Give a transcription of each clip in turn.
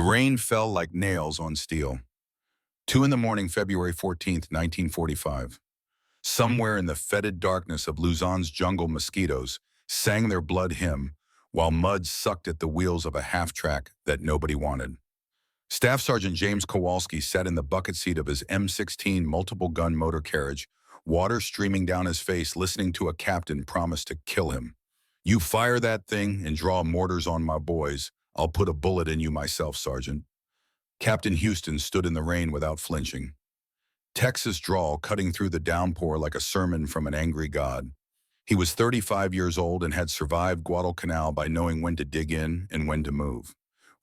rain fell like nails on steel. 2 in the morning, February 14th, 1945. Somewhere in the fetid darkness of Luzon's jungle, mosquitoes sang their blood hymn while mud sucked at the wheels of a half-track that nobody wanted. Staff Sergeant James Kowalski sat in the bucket seat of his M16 multiple-gun motor carriage, water streaming down his face, listening to a captain promise to kill him. "You fire that thing and draw mortars on my boys. I'll put a bullet in you myself, Sergeant." Captain Houston stood in the rain without flinching. Texas drawl cutting through the downpour like a sermon from an angry God. He was 35 years old and had survived Guadalcanal by knowing when to dig in and when to move.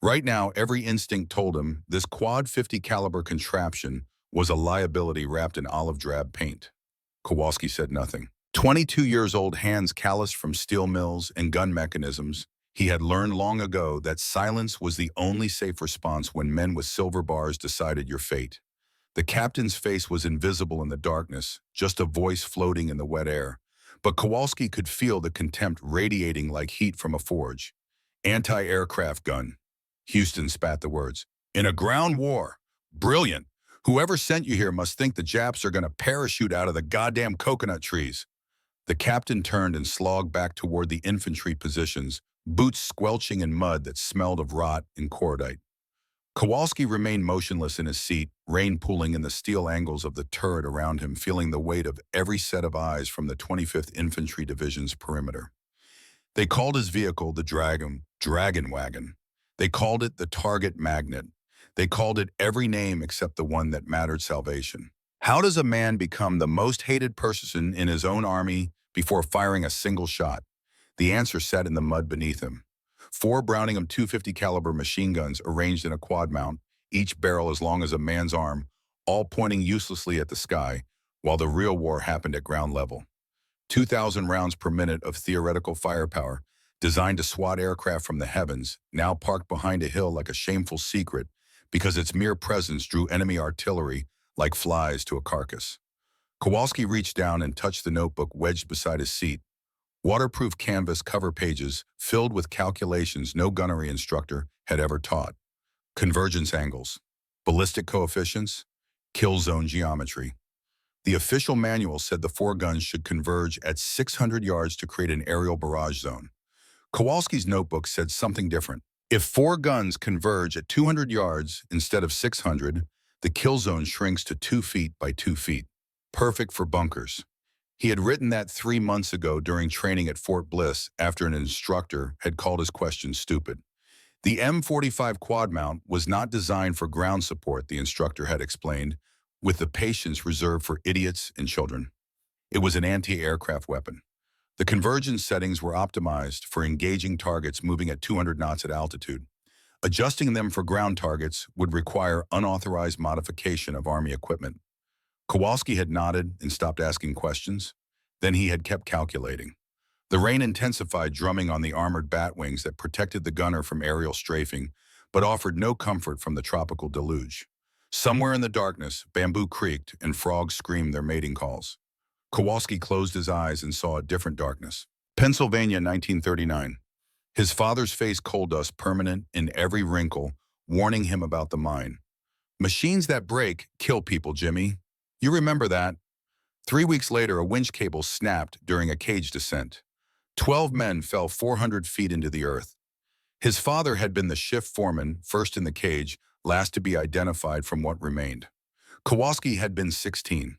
Right now, every instinct told him this quad 50 caliber contraption was a liability wrapped in olive drab paint. Kowalski said nothing. 22 years old, hands calloused from steel mills and gun mechanisms, he had learned long ago that silence was the only safe response when men with silver bars decided your fate. The captain's face was invisible in the darkness, just a voice floating in the wet air. But Kowalski could feel the contempt radiating like heat from a forge. "Anti-aircraft gun." Houston spat the words. "In a ground war. Brilliant. Whoever sent you here must think the Japs are going to parachute out of the goddamn coconut trees." The captain turned and slogged back toward the infantry positions, boots squelching in mud that smelled of rot and cordite. Kowalski remained motionless in his seat, rain pooling in the steel angles of the turret around him, feeling the weight of every set of eyes from the 25th Infantry Division's perimeter. They called his vehicle the Dragon Wagon. They called it the Target Magnet. They called it every name except the one that mattered: salvation. How does a man become the most hated person in his own army before firing a single shot? The answer sat in the mud beneath him. 4 Browning .250 caliber machine guns arranged in a quad mount, each barrel as long as a man's arm, all pointing uselessly at the sky, while the real war happened at ground level. 2,000 rounds per minute of theoretical firepower, designed to swat aircraft from the heavens, now parked behind a hill like a shameful secret because its mere presence drew enemy artillery like flies to a carcass. Kowalski reached down and touched the notebook wedged beside his seat. Waterproof canvas cover pages filled with calculations no gunnery instructor had ever taught. Convergence angles, ballistic coefficients, kill zone geometry. The official manual said the 4 guns should converge at 600 yards to create an aerial barrage zone. Kowalski's notebook said something different. If 4 guns converge at 200 yards instead of 600, the kill zone shrinks to 2 feet by 2 feet. Perfect for bunkers. He had written that 3 months ago during training at Fort Bliss after an instructor had called his questions stupid. The M45 quad mount was not designed for ground support, the instructor had explained, with the patience reserved for idiots and children. It was an anti-aircraft weapon. The convergence settings were optimized for engaging targets moving at 200 knots at altitude. Adjusting them for ground targets would require unauthorized modification of Army equipment. Kowalski had nodded and stopped asking questions. Then he had kept calculating. The rain intensified, drumming on the armored bat wings that protected the gunner from aerial strafing, but offered no comfort from the tropical deluge. Somewhere in the darkness, bamboo creaked and frogs screamed their mating calls. Kowalski closed his eyes and saw a different darkness. Pennsylvania, 1939. His father's face, coal dust permanent in every wrinkle, warning him about the mine. "Machines that break kill people, Jimmy. You remember that." 3 weeks later, a winch cable snapped during a cage descent. 12 men fell 400 feet into the earth. His father had been the shift foreman, first in the cage, last to be identified from what remained. Kowalski had been 16.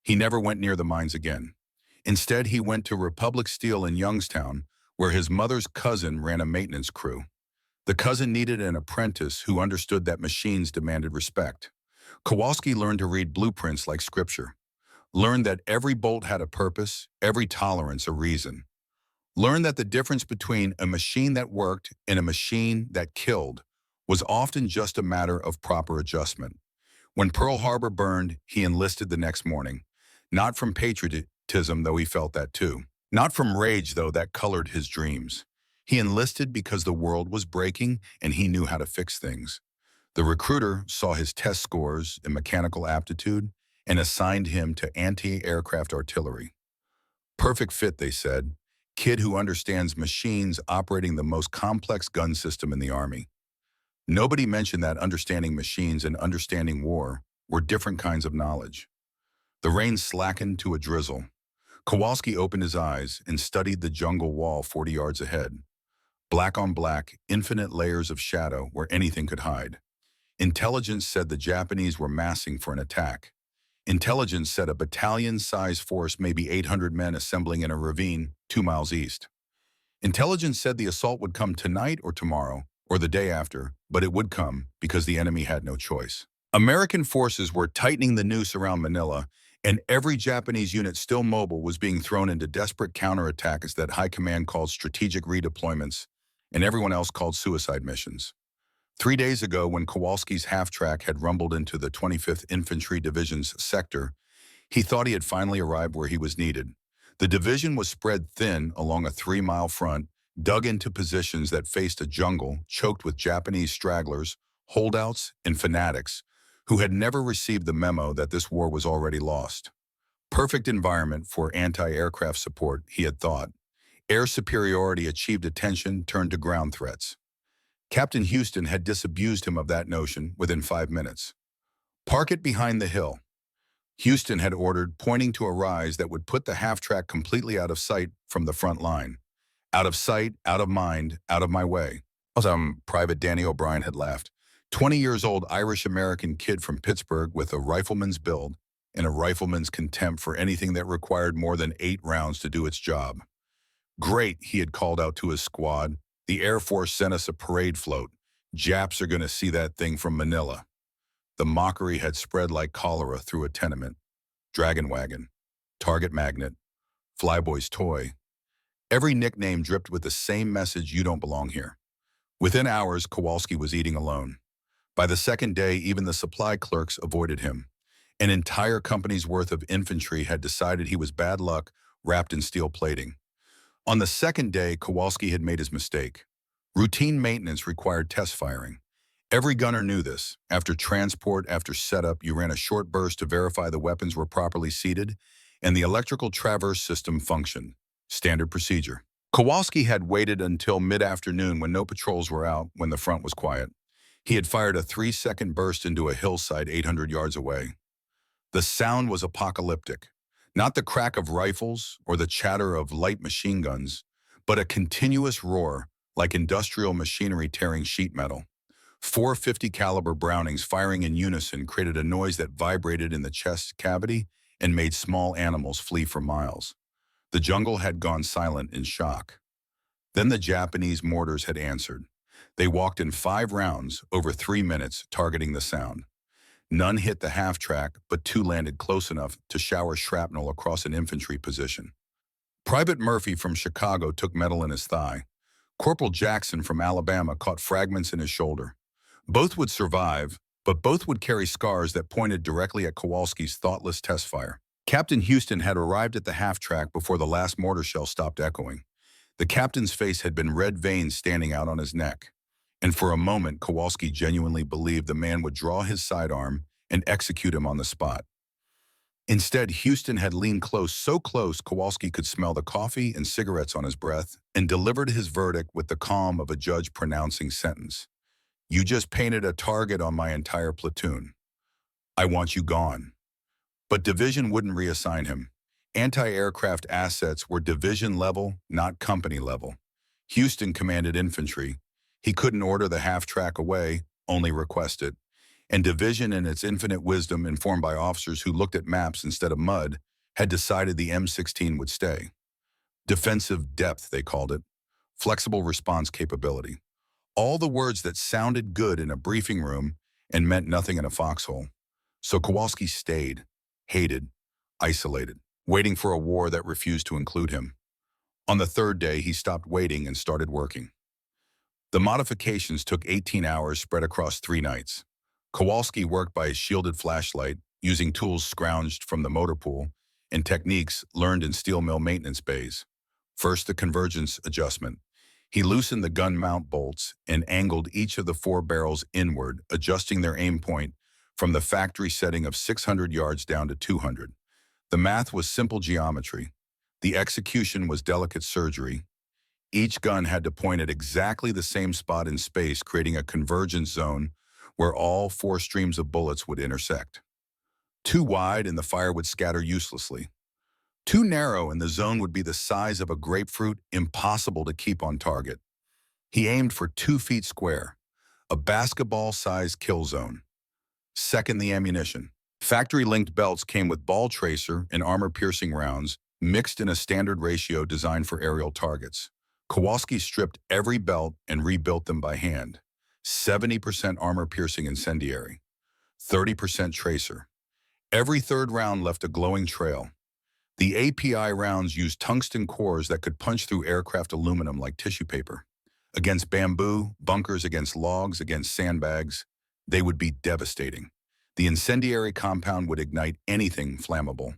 He never went near the mines again. Instead, he went to Republic Steel in Youngstown, where his mother's cousin ran a maintenance crew. The cousin needed an apprentice who understood that machines demanded respect. Kowalski learned to read blueprints like scripture. Learned that every bolt had a purpose, every tolerance a reason. Learned that the difference between a machine that worked and a machine that killed was often just a matter of proper adjustment. When Pearl Harbor burned, he enlisted the next morning. Not from patriotism, though he felt that too. Not from rage, though that colored his dreams. He enlisted because the world was breaking and he knew how to fix things. The recruiter saw his test scores and mechanical aptitude and assigned him to anti-aircraft artillery. Perfect fit, they said. Kid who understands machines operating the most complex gun system in the Army. Nobody mentioned that understanding machines and understanding war were different kinds of knowledge. The rain slackened to a drizzle. Kowalski opened his eyes and studied the jungle wall 40 yards ahead. Black on black, infinite layers of shadow where anything could hide. Intelligence said the Japanese were massing for an attack. Intelligence said a battalion-sized force, maybe 800 men assembling in a ravine 2 miles east. Intelligence said the assault would come tonight or tomorrow, or the day after, but it would come because the enemy had no choice. American forces were tightening the noose around Manila, and every Japanese unit still mobile was being thrown into desperate counterattacks that High Command called strategic redeployments, and everyone else called suicide missions. 3 days ago, when Kowalski's half-track had rumbled into the 25th Infantry Division's sector, he thought he had finally arrived where he was needed. The division was spread thin along a 3-mile front, dug into positions that faced a jungle choked with Japanese stragglers, holdouts, and fanatics who had never received the memo that this war was already lost. Perfect environment for anti-aircraft support, he had thought. Air superiority achieved attention turned to ground threats. Captain Houston had disabused him of that notion within 5 minutes. Park it behind the hill. Houston had ordered, pointing to a rise that would put the half-track completely out of sight from the front line. Out of sight, out of mind, out of my way. Private Danny O'Brien had laughed. 20 years old Irish-American kid from Pittsburgh with a rifleman's build and a rifleman's contempt for anything that required more than 8 rounds to do its job. Great, he had called out to his squad. The Air Force sent us a parade float. Japs are going to see that thing from Manila. The mockery had spread like cholera through a tenement. Dragon Wagon, Target Magnet, Flyboy's Toy. Every nickname dripped with the same message: you don't belong here. Within hours, Kowalski was eating alone. By the second day, even the supply clerks avoided him. An entire company's worth of infantry had decided he was bad luck, wrapped in steel plating. On the second day, Kowalski had made his mistake. Routine maintenance required test firing. Every gunner knew this. After transport, after setup, you ran a short burst to verify the weapons were properly seated and the electrical traverse system functioned. Standard procedure. Kowalski had waited until mid-afternoon when no patrols were out, when the front was quiet. He had fired a 3-second burst into a hillside 800 yards away. The sound was apocalyptic. Not the crack of rifles or the chatter of light machine guns, but a continuous roar like industrial machinery tearing sheet metal. 450 caliber Brownings firing in unison created a noise that vibrated in the chest cavity and made small animals flee for miles. The jungle had gone silent in shock. Then the Japanese mortars had answered. They walked in 5 rounds over 3 minutes, targeting the sound. None hit the half-track, but 2 landed close enough to shower shrapnel across an infantry position. Private Murphy from Chicago took metal in his thigh. Corporal Jackson from Alabama caught fragments in his shoulder. Both would survive, but both would carry scars that pointed directly at Kowalski's thoughtless test fire. Captain Houston had arrived at the half-track before the last mortar shell stopped echoing. The captain's face had been red veins standing out on his neck. And for a moment, Kowalski genuinely believed the man would draw his sidearm and execute him on the spot. Instead, Houston had leaned close, so close Kowalski could smell the coffee and cigarettes on his breath, and delivered his verdict with the calm of a judge pronouncing sentence. You just painted a target on my entire platoon. I want you gone. But division wouldn't reassign him. Anti-aircraft assets were division level, not company level. Houston commanded infantry. He couldn't order the half-track away, only request it. And division, in its infinite wisdom, informed by officers who looked at maps instead of mud, had decided the M16 would stay. Defensive depth, they called it. Flexible response capability. All the words that sounded good in a briefing room and meant nothing in a foxhole. So Kowalski stayed, hated, isolated, waiting for a war that refused to include him. On the 3rd day, he stopped waiting and started working. The modifications took 18 hours spread across 3 nights. Kowalski worked by a shielded flashlight, using tools scrounged from the motor pool and techniques learned in steel mill maintenance bays. First, the convergence adjustment. He loosened the gun mount bolts and angled each of the 4 barrels inward, adjusting their aim point from the factory setting of 600 yards down to 200. The math was simple geometry. The execution was delicate surgery. Each gun had to point at exactly the same spot in space, creating a convergence zone where all four streams of bullets would intersect. Too wide and the fire would scatter uselessly. Too narrow and the zone would be the size of a grapefruit, impossible to keep on target. He aimed for 2 feet square, a basketball-sized kill zone. Second, the ammunition. Factory-linked belts came with ball tracer and armor-piercing rounds, mixed in a standard ratio designed for aerial targets. Kowalski stripped every belt and rebuilt them by hand. 70% armor-piercing incendiary, 30% tracer. Every third round left a glowing trail. The API rounds used tungsten cores that could punch through aircraft aluminum like tissue paper. Against bamboo, bunkers, against logs, against sandbags, they would be devastating. The incendiary compound would ignite anything flammable.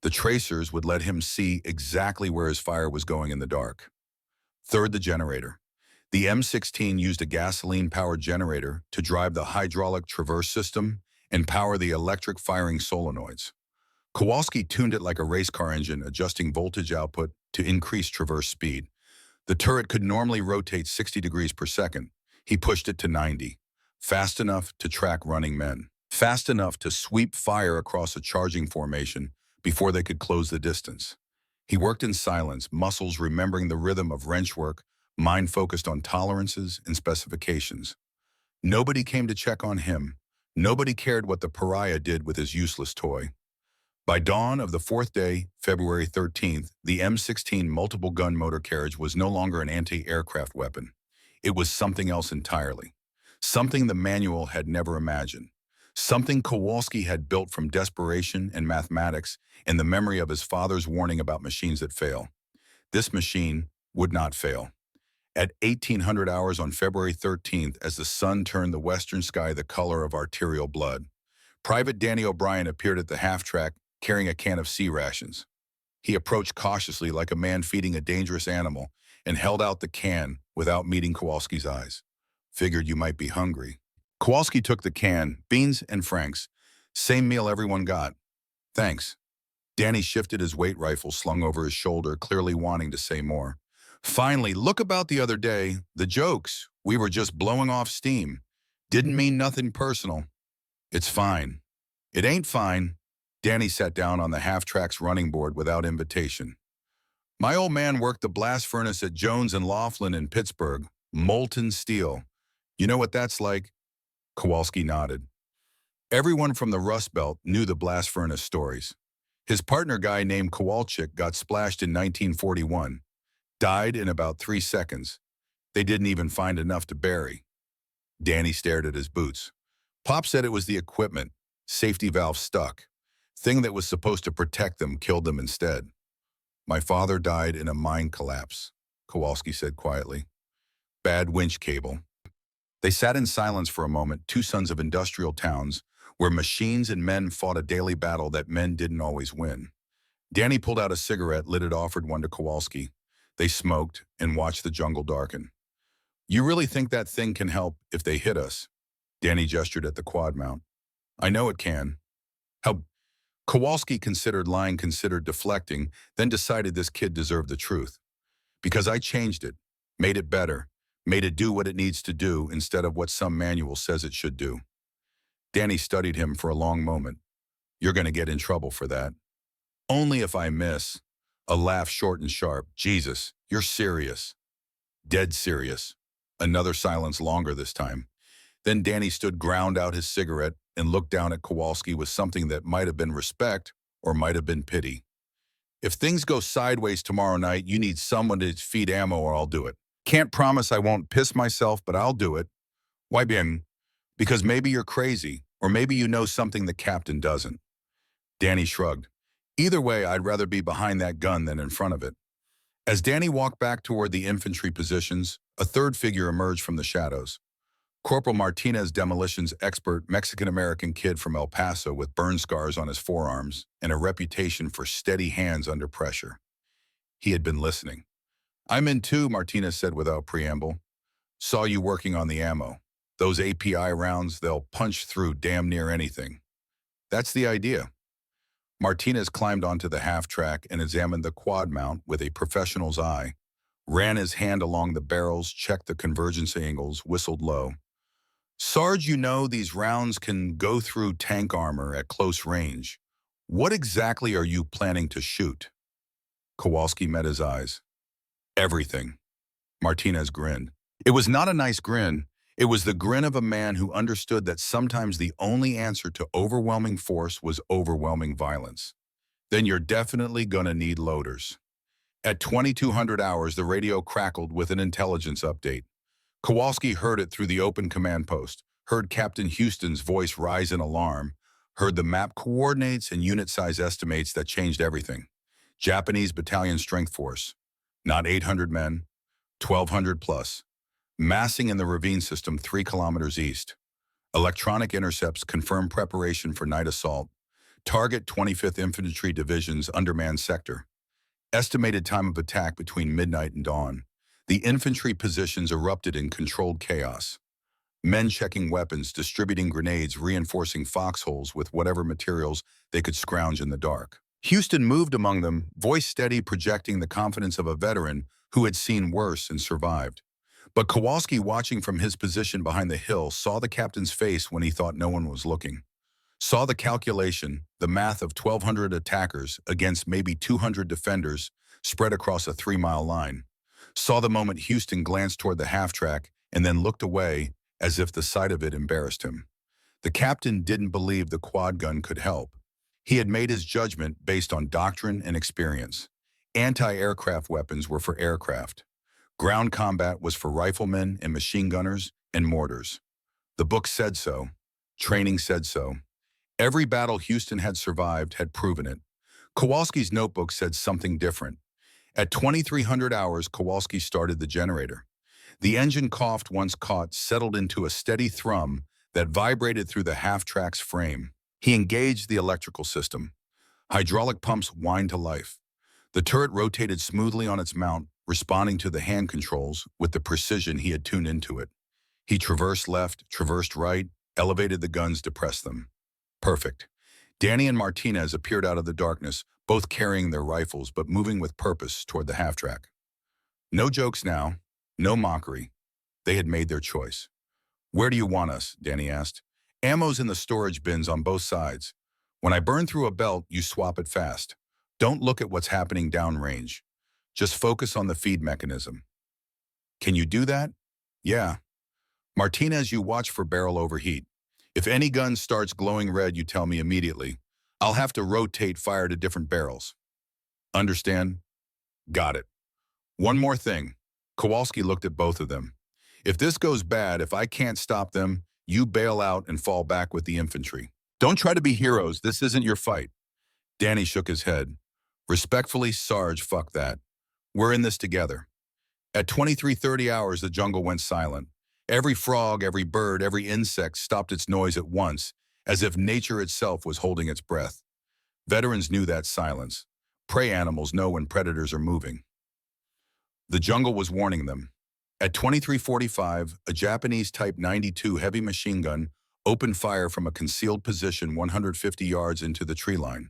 The tracers would let him see exactly where his fire was going in the dark. Third, the generator. The M16 used a gasoline-powered generator to drive the hydraulic traverse system and power the electric firing solenoids. Kowalski tuned it like a race car engine, adjusting voltage output to increase traverse speed. The turret could normally rotate 60 degrees per second. He pushed it to 90, fast enough to track running men, fast enough to sweep fire across a charging formation before they could close the distance. He worked in silence, muscles remembering the rhythm of wrench work, mind focused on tolerances and specifications. Nobody came to check on him. Nobody cared what the pariah did with his useless toy. By dawn of the fourth day, February 13th, the M16 multiple gun motor carriage was no longer an anti-aircraft weapon. It was something else entirely. Something the manual had never imagined. Something Kowalski had built from desperation and mathematics and the memory of his father's warning about machines that fail. This machine would not fail. At 1800 hours on February 13th, as the sun turned the western sky the color of arterial blood, Private Danny O'Brien appeared at the half-track carrying a can of sea rations. He approached cautiously like a man feeding a dangerous animal and held out the can without meeting Kowalski's eyes. Figured you might be hungry. Kowalski took the can, beans and franks. Same meal everyone got. Thanks. Danny shifted his weight rifle slung over his shoulder, clearly wanting to say more. Finally, look about the other day. The jokes. We were just blowing off steam. Didn't mean nothing personal. It's fine. It ain't fine. Danny sat down on the half-track's running board without invitation. My old man worked the blast furnace at Jones and Laughlin in Pittsburgh. Molten steel. You know what that's like? Kowalski nodded. Everyone from the Rust Belt knew the blast furnace stories. His partner guy named Kowalczyk got splashed in 1941. Died in about 3 seconds. They didn't even find enough to bury. Danny stared at his boots. Pop said it was the equipment. Safety valve stuck. Thing that was supposed to protect them killed them instead. My father died in a mine collapse, Kowalski said quietly. Bad winch cable. They sat in silence for a moment, two sons of industrial towns, where machines and men fought a daily battle that men didn't always win. Danny pulled out a cigarette, lit it, offered one to Kowalski. They smoked and watched the jungle darken. You really think that thing can help if they hit us? Danny gestured at the quad mount. I know it can. How? Kowalski considered lying, considered deflecting, then decided this kid deserved the truth. Because I changed it, made it better, made it do what it needs to do instead of what some manual says it should do. Danny studied him for a long moment. You're going to get in trouble for that. Only if I miss. A laugh short and sharp. Jesus, you're serious. Dead serious. Another silence, longer this time. Then Danny stood, ground out his cigarette, and looked down at Kowalski with something that might have been respect or might have been pity. If things go sideways tomorrow night, you need someone to feed ammo or I'll do it. Can't promise I won't piss myself, but I'll do it. Why bien? Because maybe you're crazy, or maybe you know something the captain doesn't. Danny shrugged. Either way, I'd rather be behind that gun than in front of it. As Danny walked back toward the infantry positions, a third figure emerged from the shadows. Corporal Martinez, demolitions expert, Mexican-American kid from El Paso with burn scars on his forearms and a reputation for steady hands under pressure. He had been listening. I'm in too, Martinez said without preamble. Saw you working on the ammo. Those API rounds, they'll punch through damn near anything. That's the idea. Martinez climbed onto the half-track and examined the quad mount with a professional's eye. ran his hand along the barrels, checked the convergence angles, whistled low. Sarge, you know these rounds can go through tank armor at close range. What exactly are you planning to shoot? Kowalski met his eyes. Everything. Martinez grinned. It was not a nice grin. It was the grin of a man who understood that sometimes the only answer to overwhelming force was overwhelming violence. Then you're definitely gonna need loaders. At 2200 hours, the radio crackled with an intelligence update. Kowalski heard it through the open command post, heard Captain Houston's voice rise in alarm, heard the map coordinates and unit size estimates that changed everything. Japanese battalion strength force. Not 800 men, 1,200 plus. Massing in the ravine system 3 kilometers east. Electronic intercepts confirm preparation for night assault. Target 25th Infantry Division's undermanned sector. Estimated time of attack between midnight and dawn. The infantry positions erupted in controlled chaos. Men checking weapons, distributing grenades, reinforcing foxholes with whatever materials they could scrounge in the dark. Houston moved among them, voice steady, projecting the confidence of a veteran who had seen worse and survived. But Kowalski, watching from his position behind the hill, saw the captain's face when he thought no one was looking. Saw the calculation, the math of 1,200 attackers against maybe 200 defenders spread across a 3-mile line. Saw the moment Houston glanced toward the half-track and then looked away as if the sight of it embarrassed him. The captain didn't believe the quad gun could help. He had made his judgment based on doctrine and experience. Anti-aircraft weapons were for aircraft. Ground combat was for riflemen and machine gunners and mortars. The book said so. Training said so. Every battle Houston had survived had proven it. Kowalski's notebook said something different. At 2300 hours, Kowalski started the generator. The engine coughed once caught, settled into a steady thrum that vibrated through the half-track's frame. He engaged the electrical system. Hydraulic pumps whined to life. The turret rotated smoothly on its mount, responding to the hand controls with the precision he had tuned into it. He traversed left, traversed right, elevated the guns, depressed them. Perfect. Danny and Martinez appeared out of the darkness, both carrying their rifles but moving with purpose toward the half-track. No jokes now, no mockery. They had made their choice. "Where do you want us?" Danny asked. "Ammo's in the storage bins on both sides. When I burn through a belt, you swap it fast. Don't look at what's happening downrange. Just focus on the feed mechanism." "Can you do that?" "Yeah." "Martinez, you watch for barrel overheat. If any gun starts glowing red, you tell me immediately. I'll have to rotate fire to different barrels." "Understand?" "Got it." "One more thing." Kowalski looked at both of them. "If this goes bad, if I can't stop them, you bail out and fall back with the infantry. Don't try to be heroes. This isn't your fight." Danny shook his head. "Respectfully, Sarge, fuck that. We're in this together." At 2330 hours, the jungle went silent. Every frog, every bird, every insect stopped its noise at once, as if nature itself was holding its breath. Veterans knew that silence. Prey animals know when predators are moving. The jungle was warning them. At 2345, a Japanese Type 92 heavy machine gun opened fire from a concealed position 150 yards into the tree line.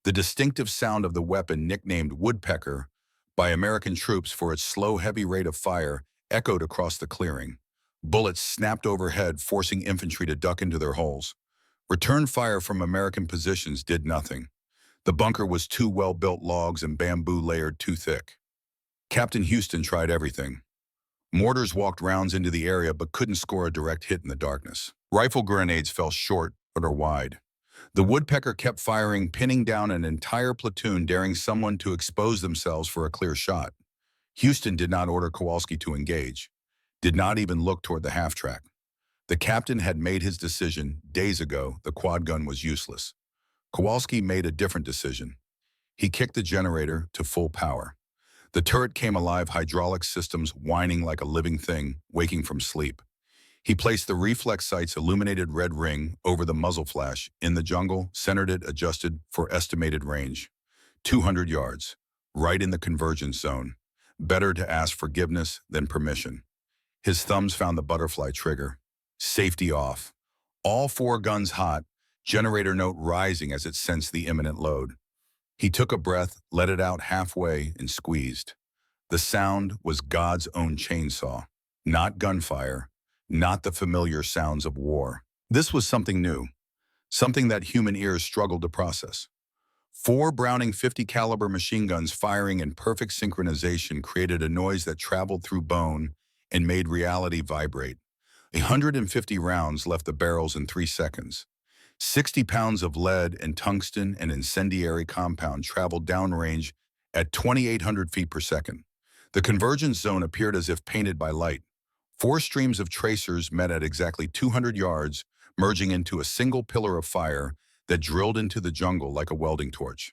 The distinctive sound of the weapon, nicknamed Woodpecker by American troops for its slow, heavy rate of fire, echoed across the clearing. Bullets snapped overhead, forcing infantry to duck into their holes. Return fire from American positions did nothing. The bunker was 2 well-built logs and bamboo layered too thick. Captain Houston tried everything. Mortars walked rounds into the area but couldn't score a direct hit in the darkness. Rifle grenades fell short or wide. The Woodpecker kept firing, pinning down an entire platoon, daring someone to expose themselves for a clear shot. Houston did not order Kowalski to engage, did not even look toward the half-track. The captain had made his decision days ago. The quad gun was useless. Kowalski made a different decision. He kicked the generator to full power. The turret came alive, hydraulic systems whining like a living thing, waking from sleep. He placed the reflex sight's illuminated red ring over the muzzle flash in the jungle, centered it, adjusted for estimated range. 200 yards, right in the convergence zone. Better to ask forgiveness than permission. His thumbs found the butterfly trigger. Safety off. All 4 guns hot, generator note rising as it sensed the imminent load. He took a breath, let it out halfway, and squeezed. The sound was God's own chainsaw, not gunfire, not the familiar sounds of war. This was something new, something that human ears struggled to process. Four Browning 50 caliber machine guns firing in perfect synchronization created a noise that traveled through bone and made reality vibrate. 150 rounds left the barrels in 3 seconds. 60 pounds of lead and tungsten and incendiary compound traveled downrange at 2,800 feet per second. The convergence zone appeared as if painted by light. Four streams of tracers met at exactly 200 yards, merging into a single pillar of fire that drilled into the jungle like a welding torch.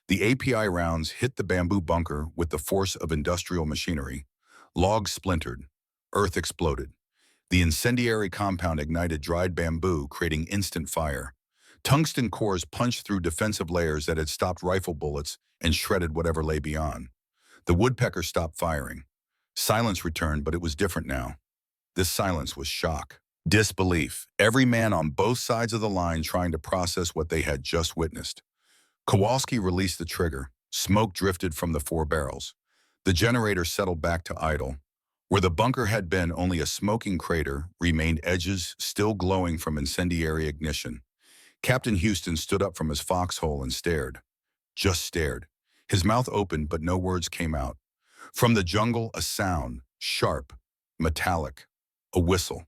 The API rounds hit the bamboo bunker with the force of industrial machinery. Logs splintered. Earth exploded. The incendiary compound ignited dried bamboo, creating instant fire. Tungsten cores punched through defensive layers that had stopped rifle bullets and shredded whatever lay beyond. The woodpecker stopped firing. Silence returned, but it was different now. This silence was shock. Disbelief. Every man on both sides of the line trying to process what they had just witnessed. Kowalski released the trigger. Smoke drifted from the 4 barrels. The generator settled back to idle. Where the bunker had been only a smoking crater, remained edges still glowing from incendiary ignition. Captain Houston stood up from his foxhole and stared. Just stared. His mouth opened, but no words came out. From the jungle, a sound, sharp, metallic, a whistle.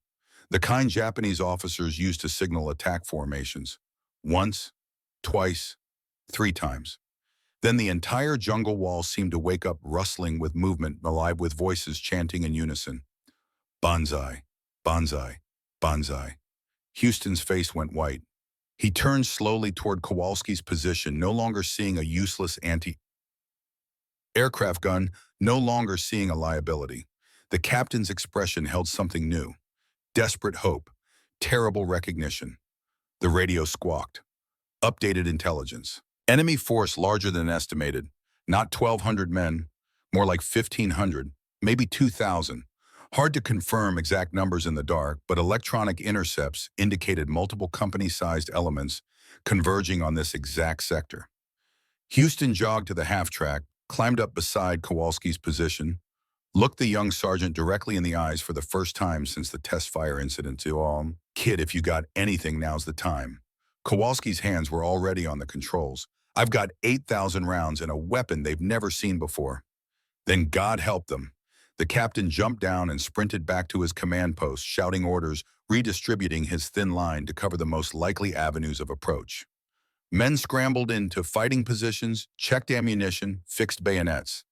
The kind Japanese officers used to signal attack formations. Once, twice, 3 times. Then the entire jungle wall seemed to wake up, rustling with movement, alive with voices chanting in unison. Banzai, banzai, banzai. Houston's face went white. He turned slowly toward Kowalski's position, no longer seeing a useless anti-aircraft gun, no longer seeing a liability. The captain's expression held something new. Desperate hope, terrible recognition. The radio squawked. Updated intelligence. Enemy force larger than estimated. Not 1,200 men, more like 1,500, maybe 2,000. Hard to confirm exact numbers in the dark, but electronic intercepts indicated multiple company-sized elements converging on this exact sector. Houston jogged to the half-track, climbed up beside Kowalski's position, looked the young sergeant directly in the eyes for the first time since the test fire incident. Kid, if you got anything, now's the time. Kowalski's hands were already on the controls. I've got 8,000 rounds and a weapon they've never seen before. Then God help them. The captain jumped down and sprinted back to his command post, shouting orders, redistributing his thin line to cover the most likely avenues of approach. Men scrambled into fighting positions, checked ammunition, fixed bayonets.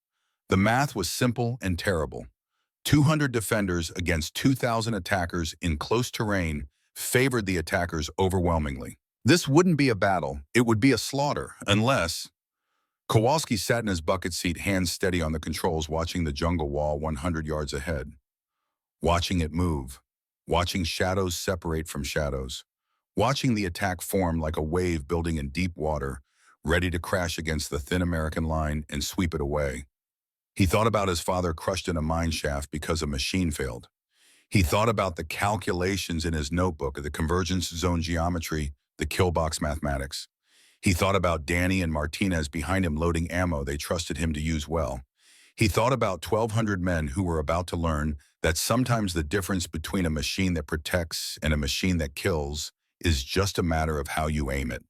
The math was simple and terrible. 200 defenders against 2,000 attackers in close terrain favored the attackers overwhelmingly. This wouldn't be a battle, it would be a slaughter, unless... Kowalski sat in his bucket seat, hands steady on the controls, watching the jungle wall 100 yards ahead. Watching it move. Watching shadows separate from shadows. Watching the attack form like a wave building in deep water, ready to crash against the thin American line and sweep it away. He thought about his father crushed in a mine shaft because a machine failed. He thought about the calculations in his notebook of the convergence zone geometry, the kill box mathematics. He thought about Danny and Martinez behind him loading ammo they trusted him to use well. He thought about 1,200 men who were about to learn that sometimes the difference between a machine that protects and a machine that kills is just a matter of how you aim it.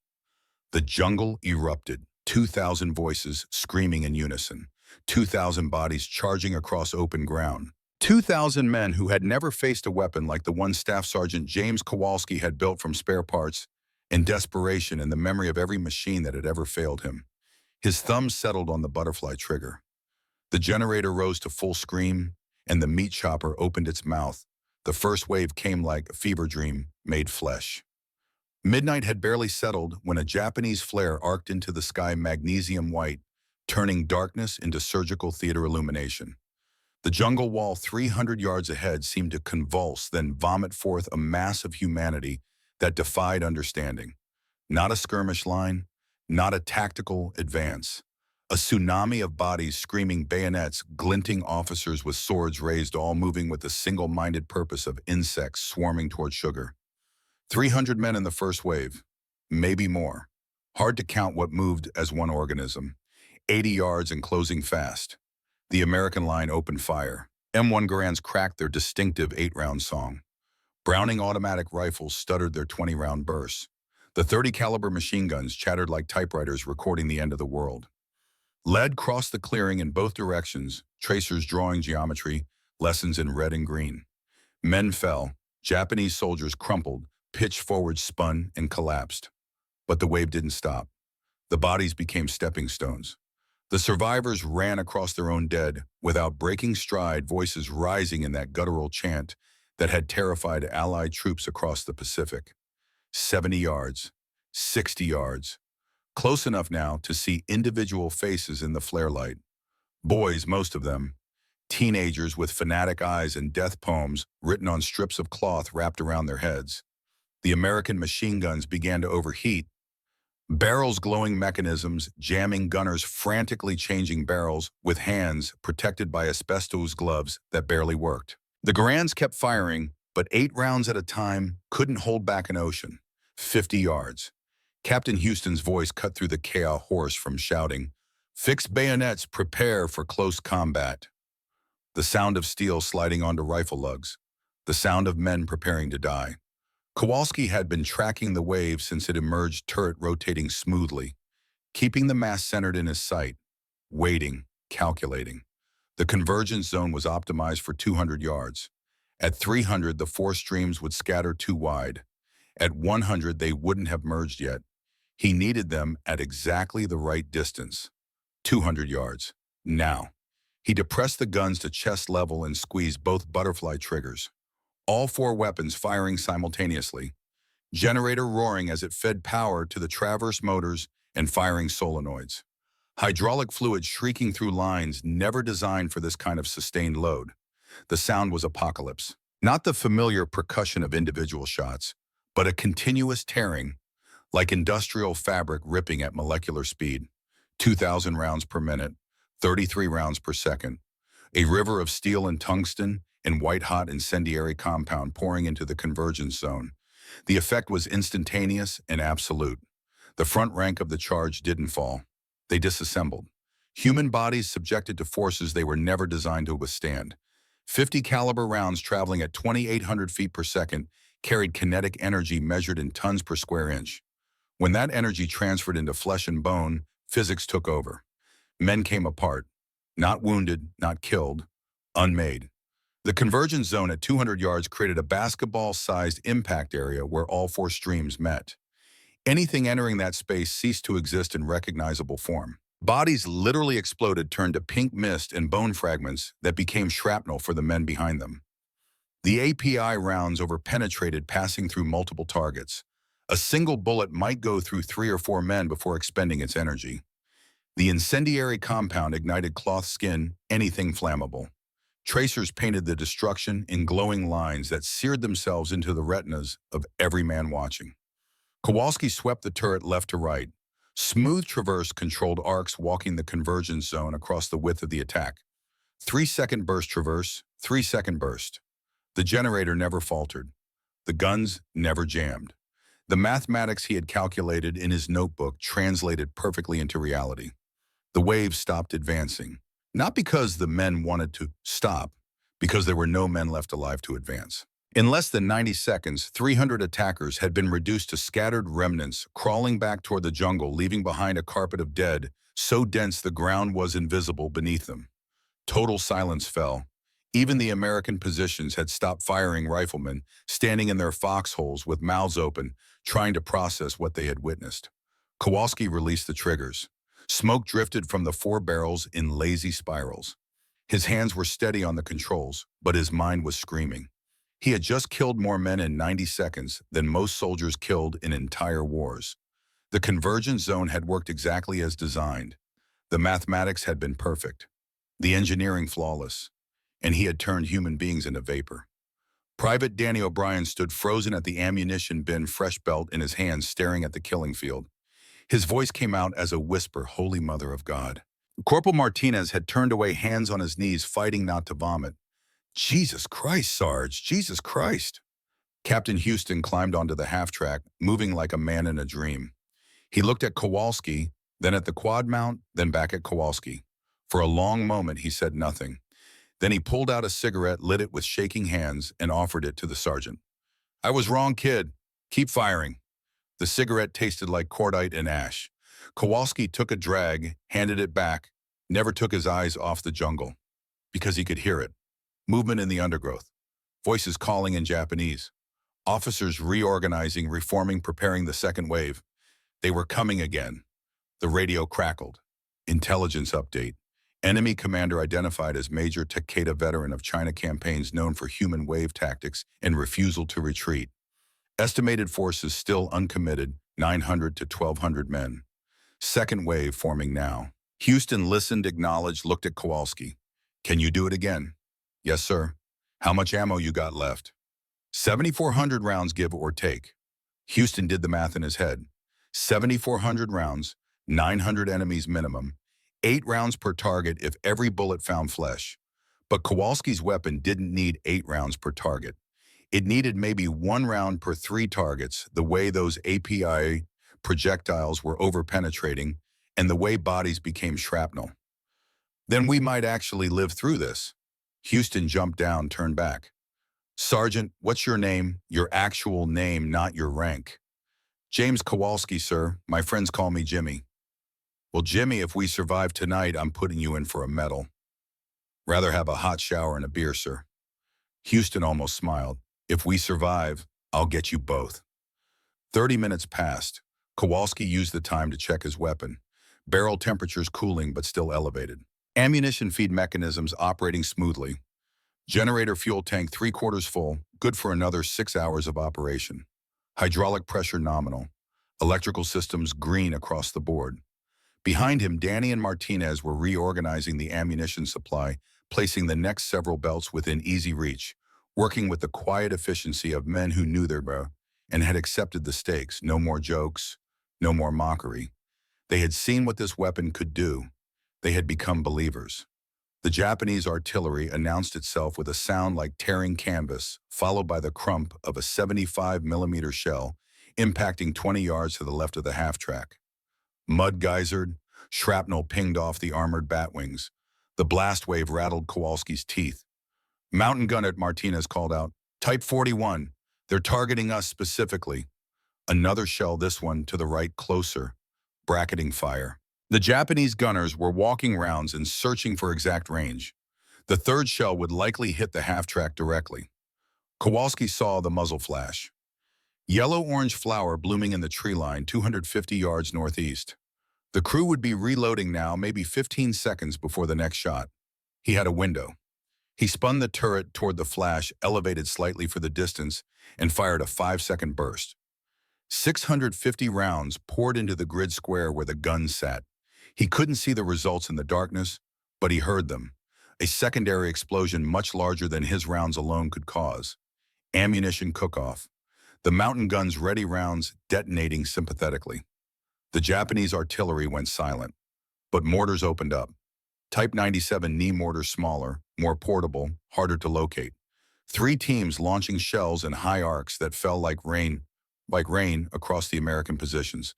The jungle erupted, 2,000 voices screaming in unison, 2,000 bodies charging across open ground, 2,000 men who had never faced a weapon like the one Staff Sergeant James Kowalski had built from spare parts, in desperation and the memory of every machine that had ever failed him. His thumb settled on the butterfly trigger. The generator rose to full scream, and the meat chopper opened its mouth. The first wave came like a fever dream made flesh. Midnight had barely settled when a Japanese flare arced into the sky magnesium white, turning darkness into surgical theater illumination. The jungle wall 300 yards ahead seemed to convulse, then vomit forth a mass of humanity that defied understanding. Not a skirmish line, not a tactical advance. A tsunami of bodies screaming, bayonets, glinting officers with swords raised, all moving with the single-minded purpose of insects swarming toward sugar. 300 men in the first wave, maybe more. Hard to count what moved as one organism. 80 yards and closing fast. The American line opened fire. M1 Garands cracked their distinctive 8-round song. Browning automatic rifles stuttered their 20-round bursts. The 30 caliber machine guns chattered like typewriters recording the end of the world. Lead crossed the clearing in both directions, tracers drawing geometry, lessons in red and green. Men fell. Japanese soldiers crumpled, pitched forward, spun, and collapsed. But the wave didn't stop. The bodies became stepping stones. The survivors ran across their own dead, without breaking stride, voices rising in that guttural chant that had terrified Allied troops across the Pacific. 70 yards, 60 yards, close enough now to see individual faces in the flare light. Boys, most of them. Teenagers with fanatic eyes and death poems written on strips of cloth wrapped around their heads. The American machine guns began to overheat. Barrels glowing mechanisms, jamming gunners frantically changing barrels with hands protected by asbestos gloves that barely worked. The Garands kept firing, but 8 rounds at a time couldn't hold back an ocean. 50 yards. Captain Houston's voice cut through the chaos hoarse from shouting, "Fix bayonets, prepare for close combat." The sound of steel sliding onto rifle lugs. The sound of men preparing to die. Kowalski had been tracking the wave since it emerged, turret rotating smoothly, keeping the mass centered in his sight, waiting, calculating. The convergence zone was optimized for 200 yards. At 300, the 4 streams would scatter too wide. At 100, they wouldn't have merged yet. He needed them at exactly the right distance. 200 yards. Now. He depressed the guns to chest level and squeezed both butterfly triggers. All 4 weapons firing simultaneously. Generator roaring as it fed power to the traverse motors and firing solenoids. Hydraulic fluid shrieking through lines never designed for this kind of sustained load. The sound was apocalypse. Not the familiar percussion of individual shots, but a continuous tearing, like industrial fabric ripping at molecular speed. 2,000 rounds per minute, 33 rounds per second. A river of steel and tungsten and white-hot incendiary compound pouring into the convergence zone. The effect was instantaneous and absolute. The front rank of the charge didn't fall. They disassembled. Human bodies subjected to forces they were never designed to withstand. 50 caliber rounds traveling at 2,800 feet per second carried kinetic energy measured in tons per square inch. When that energy transferred into flesh and bone, physics took over. Men came apart. Not wounded, not killed, unmade. The convergence zone at 200 yards created a basketball-sized impact area where all 4 streams met. Anything entering that space ceased to exist in recognizable form. Bodies literally exploded, turned to pink mist and bone fragments that became shrapnel for the men behind them. The API rounds overpenetrated, passing through multiple targets. A single bullet might go through 3 or 4 men before expending its energy. The incendiary compound ignited cloth, skin, anything flammable. Tracers painted the destruction in glowing lines that seared themselves into the retinas of every man watching. Kowalski swept the turret left to right. Smooth traverse controlled arcs walking the convergence zone across the width of the attack. 3-second burst traverse, 3-second burst. The generator never faltered. The guns never jammed. The mathematics he had calculated in his notebook translated perfectly into reality. The wave stopped advancing. Not because the men wanted to stop, because there were no men left alive to advance. In less than 90 seconds, 300 attackers had been reduced to scattered remnants, crawling back toward the jungle, leaving behind a carpet of dead, so dense the ground was invisible beneath them. Total silence fell. Even the American positions had stopped firing, riflemen standing in their foxholes with mouths open, trying to process what they had witnessed. Kowalski released the triggers. Smoke drifted from the 4 barrels in lazy spirals. His hands were steady on the controls, but his mind was screaming. He had just killed more men in 90 seconds than most soldiers killed in entire wars. The convergence zone had worked exactly as designed. The mathematics had been perfect. The engineering flawless. And he had turned human beings into vapor. Private Danny O'Brien stood frozen at the ammunition bin, fresh belt in his hands, staring at the killing field. His voice came out as a whisper, "Holy Mother of God." Corporal Martinez had turned away, hands on his knees, fighting not to vomit. "Jesus Christ, Sarge, Jesus Christ." Captain Houston climbed onto the half-track, moving like a man in a dream. He looked at Kowalski, then at the quad mount, then back at Kowalski. For a long moment, he said nothing. Then he pulled out a cigarette, lit it with shaking hands, and offered it to the sergeant. "I was wrong, kid. Keep firing." The cigarette tasted like cordite and ash. Kowalski took a drag, handed it back, never took his eyes off the jungle, because he could hear it. Movement in the undergrowth. Voices calling in Japanese. Officers reorganizing, reforming, preparing the second wave. They were coming again. The radio crackled. Intelligence update. Enemy commander identified as Major Takeda, veteran of China campaigns known for human wave tactics and refusal to retreat. Estimated forces still uncommitted, 900 to 1,200 men. Second wave forming now. Houston listened, acknowledged, looked at Kowalski. "Can you do it again?" "Yes, sir." "How much ammo you got left?" 7,400 rounds, give or take. Houston did the math in his head. 7,400 rounds, 900 enemies minimum, 8 rounds per target if every bullet found flesh. But Kowalski's weapon didn't need 8 rounds per target. It needed maybe 1 round per 3 targets, the way those API projectiles were over-penetrating and the way bodies became shrapnel. "Then we might actually live through this." Houston jumped down, turned back. "Sergeant, what's your name? Your actual name, not your rank." "James Kowalski, sir. My friends call me Jimmy." "Well, Jimmy, if we survive tonight, I'm putting you in for a medal." "Rather have a hot shower and a beer, sir." Houston almost smiled. "If we survive, I'll get you both." 30 minutes passed. Kowalski used the time to check his weapon. Barrel temperatures cooling but still elevated. Ammunition feed mechanisms operating smoothly. Generator fuel tank 3/4 full, good for another 6 hours of operation. Hydraulic pressure nominal. Electrical systems green across the board. Behind him, Danny and Martinez were reorganizing the ammunition supply, placing the next several belts within easy reach, working with the quiet efficiency of men who knew their bro and had accepted the stakes. No more jokes, no more mockery. They had seen what this weapon could do. They had become believers. The Japanese artillery announced itself with a sound like tearing canvas, followed by the crump of a 75mm shell, impacting 20 yards to the left of the half-track. Mud geysered, shrapnel pinged off the armored batwings. The blast wave rattled Kowalski's teeth. "Mountain gunner," Martinez called out. "Type 41. They're targeting us specifically." Another shell, this one to the right, closer, bracketing fire. The Japanese gunners were walking rounds and searching for exact range. The third shell would likely hit the half-track directly. Kowalski saw the muzzle flash. Yellow-orange flower blooming in the tree line 250 yards northeast. The crew would be reloading now, maybe 15 seconds before the next shot. He had a window. He spun the turret toward the flash, elevated slightly for the distance, and fired a 5-second burst. 650 rounds poured into the grid square where the gun sat. He couldn't see the results in the darkness, but he heard them. A secondary explosion much larger than his rounds alone could cause. Ammunition cook-off. The mountain gun's ready rounds detonating sympathetically. The Japanese artillery went silent, but mortars opened up. Type 97 knee mortars, smaller, more portable, harder to locate. 3 teams launching shells in high arcs that fell like rain across the American positions.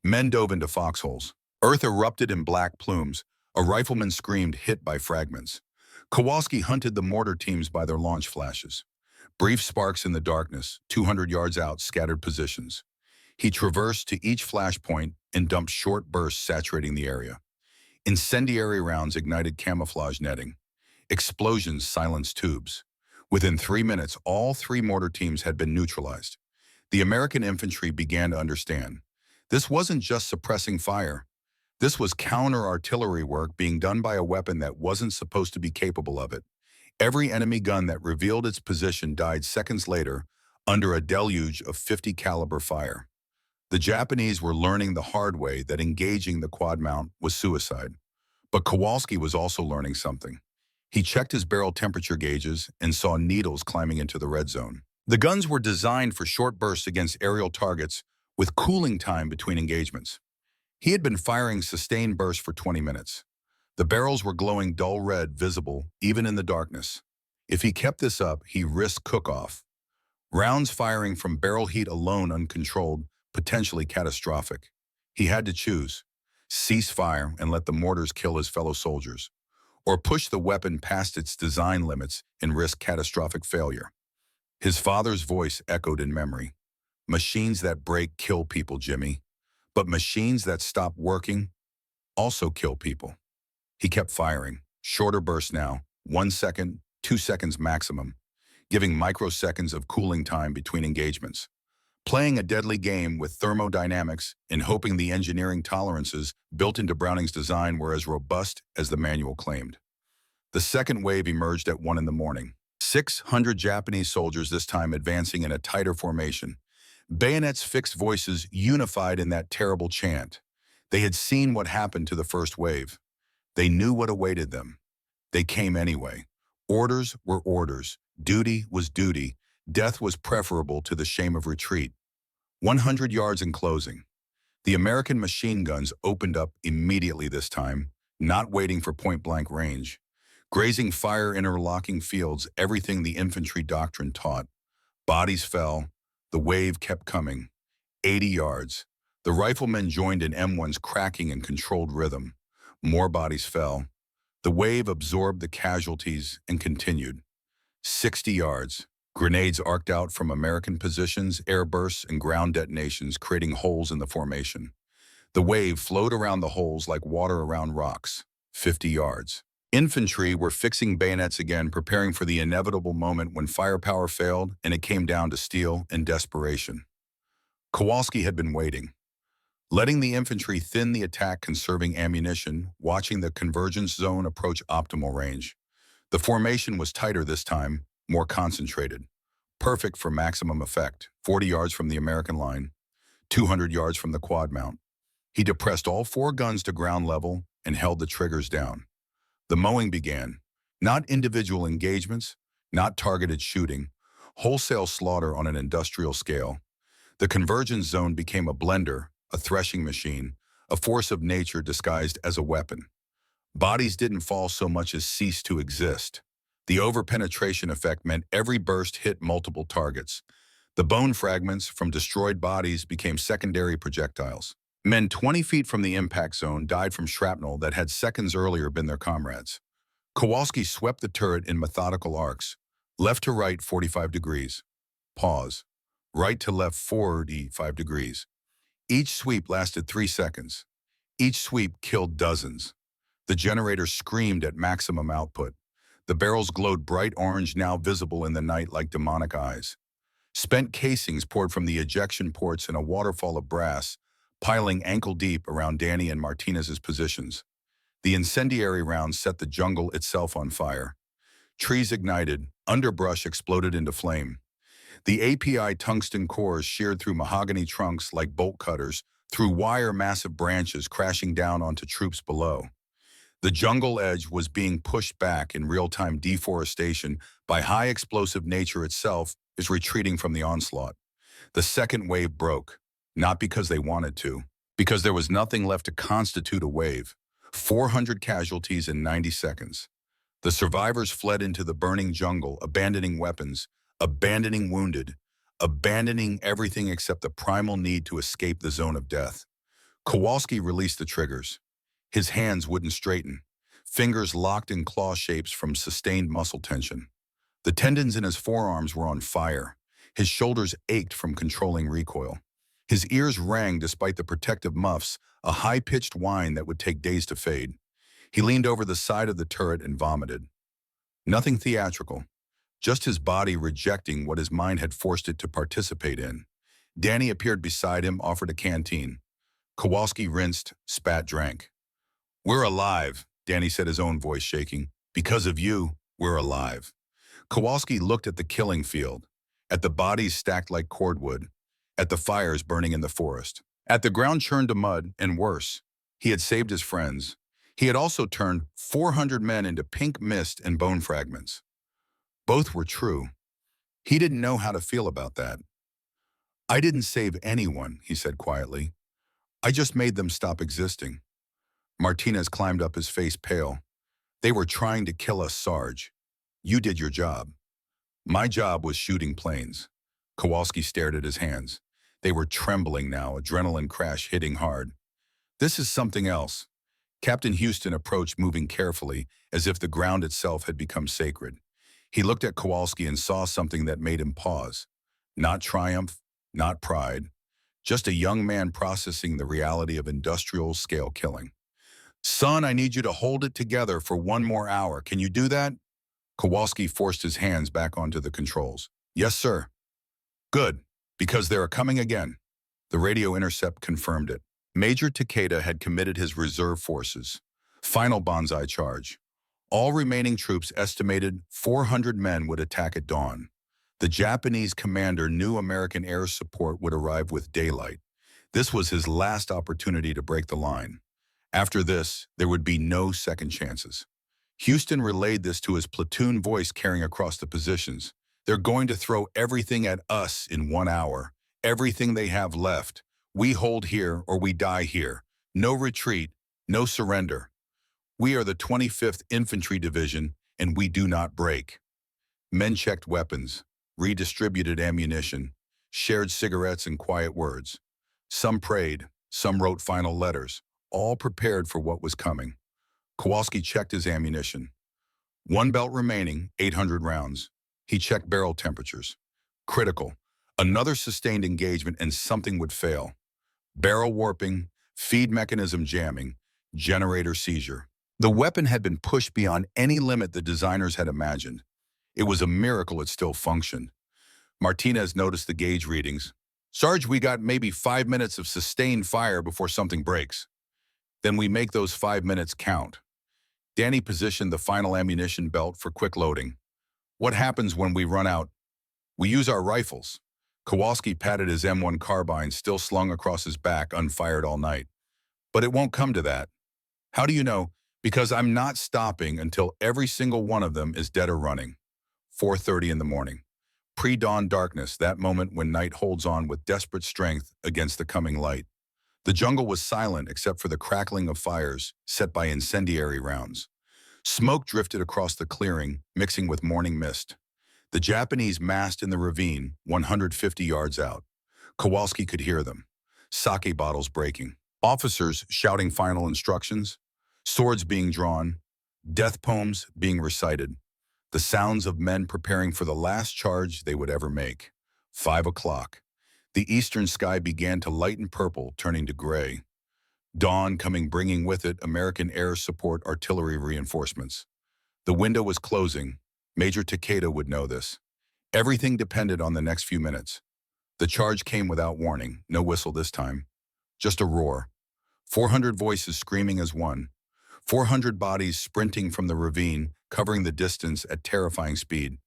Men dove into foxholes. Earth erupted in black plumes. A rifleman screamed, hit by fragments. Kowalski hunted the mortar teams by their launch flashes. Brief sparks in the darkness, 200 yards out, scattered positions. He traversed to each flashpoint and dumped short bursts saturating the area. Incendiary rounds ignited camouflage netting. Explosions silenced tubes. Within 3 minutes, all 3 mortar teams had been neutralized. The American infantry began to understand. This wasn't just suppressing fire. This was counter-artillery work being done by a weapon that wasn't supposed to be capable of it. Every enemy gun that revealed its position died seconds later under a deluge of .50 caliber fire. The Japanese were learning the hard way that engaging the quad mount was suicide. But Kowalski was also learning something. He checked his barrel temperature gauges and saw needles climbing into the red zone. The guns were designed for short bursts against aerial targets with cooling time between engagements. He had been firing sustained bursts for 20 minutes. The barrels were glowing dull red, visible even in the darkness. If he kept this up, he risked cook-off. Rounds firing from barrel heat alone uncontrolled, potentially catastrophic. He had to choose: cease fire and let the mortars kill his fellow soldiers, or push the weapon past its design limits and risk catastrophic failure. His father's voice echoed in memory. Machines that break kill people, Jimmy. But machines that stop working also kill people. He kept firing, shorter bursts now, 1 second, 2 seconds maximum, giving microseconds of cooling time between engagements. Playing a deadly game with thermodynamics and hoping the engineering tolerances built into Browning's design were as robust as the manual claimed. The second wave emerged at 1 in the morning. 600 Japanese soldiers this time advancing in a tighter formation. Bayonets' fixed voices unified in that terrible chant. They had seen what happened to the first wave. They knew what awaited them. They came anyway. Orders were orders. Duty was duty. Death was preferable to the shame of retreat. 100 yards in closing. The American machine guns opened up immediately this time, not waiting for point-blank range. Grazing fire interlocking fields, everything the infantry doctrine taught. Bodies fell. The wave kept coming. 80 yards. The riflemen joined in M1's cracking and controlled rhythm. More bodies fell. The wave absorbed the casualties and continued. 60 yards. Grenades arced out from American positions, air bursts, and ground detonations, creating holes in the formation. The wave flowed around the holes like water around rocks. 50 yards. Infantry were fixing bayonets again, preparing for the inevitable moment when firepower failed and it came down to steel and desperation. Kowalski had been waiting, letting the infantry thin the attack, conserving ammunition, watching the convergence zone approach optimal range. The formation was tighter this time, more concentrated. Perfect for maximum effect, 40 yards from the American line, 200 yards from the quad mount. He depressed all 4 guns to ground level and held the triggers down. The mowing began. Not individual engagements, not targeted shooting, wholesale slaughter on an industrial scale. The convergence zone became a blender, a threshing machine, a force of nature disguised as a weapon. Bodies didn't fall so much as cease to exist. The over-penetration effect meant every burst hit multiple targets. The bone fragments from destroyed bodies became secondary projectiles. Men 20 feet from the impact zone died from shrapnel that had seconds earlier been their comrades. Kowalski swept the turret in methodical arcs, left to right 45 degrees. Pause. Right to left 45 degrees. Each sweep lasted 3 seconds. Each sweep killed dozens. The generator screamed at maximum output. The barrels glowed bright orange, now visible in the night like demonic eyes. Spent casings poured from the ejection ports in a waterfall of brass, piling ankle-deep around Danny and Martinez's positions. The incendiary rounds set the jungle itself on fire. Trees ignited, underbrush exploded into flame. The API tungsten cores sheared through mahogany trunks like bolt cutters, through wire massive branches crashing down onto troops below. The jungle edge was being pushed back in real-time deforestation by high explosive nature itself is retreating from the onslaught. The second wave broke, not because they wanted to, because there was nothing left to constitute a wave. 400 casualties in 90 seconds. The survivors fled into the burning jungle, abandoning weapons, abandoning wounded, abandoning everything except the primal need to escape the zone of death. Kowalski released the triggers. His hands wouldn't straighten, fingers locked in claw shapes from sustained muscle tension. The tendons in his forearms were on fire. His shoulders ached from controlling recoil. His ears rang despite the protective muffs, a high-pitched whine that would take days to fade. He leaned over the side of the turret and vomited. Nothing theatrical, just his body rejecting what his mind had forced it to participate in. Danny appeared beside him, offered a canteen. Kowalski rinsed, spat, drank. "We're alive," Danny said, his own voice shaking. "Because of you, we're alive." Kowalski looked at the killing field, at the bodies stacked like cordwood, at the fires burning in the forest, at the ground churned to mud, and worse, he had saved his friends. He had also turned 400 men into pink mist and bone fragments. Both were true. He didn't know how to feel about that. "I didn't save anyone," he said quietly. "I just made them stop existing." Martinez climbed up, his face pale. "They were trying to kill us, Sarge. You did your job. My job was shooting planes." Kowalski stared at his hands. They were trembling now, adrenaline crash hitting hard. "This is something else. Captain Houston approached, moving carefully, as if the ground itself had become sacred. He looked at Kowalski and saw something that made him pause. Not triumph, not pride, just a young man processing the reality of industrial-scale killing. "Son, I need you to hold it together for one more hour. Can you do that?" Kowalski forced his hands back onto the controls. "Yes, sir." "Good, because they are coming again." The radio intercept confirmed it. Major Takeda had committed his reserve forces. Final banzai charge. All remaining troops, estimated 400 men, would attack at dawn. The Japanese commander knew American air support would arrive with daylight. This was his last opportunity to break the line. After this, there would be no second chances. Houston relayed this to his platoon, voice carrying across the positions. "They're going to throw everything at us in 1 hour. Everything they have left. We hold here or we die here. No retreat, no surrender. We are the 25th Infantry Division, and we do not break." Men checked weapons, redistributed ammunition, shared cigarettes and quiet words. Some prayed, some wrote final letters, all prepared for what was coming. Kowalski checked his ammunition. One belt remaining, 800 rounds. He checked barrel temperatures. Critical. Another sustained engagement and something would fail. Barrel warping, feed mechanism jamming, generator seizure. The weapon had been pushed beyond any limit the designers had imagined. It was a miracle it still functioned. Martinez noticed the gauge readings. "Sarge, we got maybe 5 minutes of sustained fire before something breaks. Then we make those 5 minutes count." Danny positioned the final ammunition belt for quick loading. "What happens when we run out?" "We use our rifles." Kowalski patted his M1 carbine, still slung across his back, unfired all night. "But it won't come to that." "How do you know?" "Because I'm not stopping until every single one of them is dead or running." 4:30 in the morning. Pre-dawn darkness, that moment when night holds on with desperate strength against the coming light. The jungle was silent except for the crackling of fires set by incendiary rounds. Smoke drifted across the clearing, mixing with morning mist. The Japanese massed in the ravine, 150 yards out. Kowalski could hear them. Sake bottles breaking. Officers shouting final instructions. Swords being drawn. Death poems being recited. The sounds of men preparing for the last charge they would ever make. 5 o'clock. The eastern sky began to lighten purple, turning to gray. Dawn coming, bringing with it American air support artillery reinforcements. The window was closing. Major Takeda would know this. Everything depended on the next few minutes. The charge came without warning, no whistle this time. Just a roar. 400 voices screaming as one. 400 bodies sprinting from the ravine, covering the distance at terrifying speed.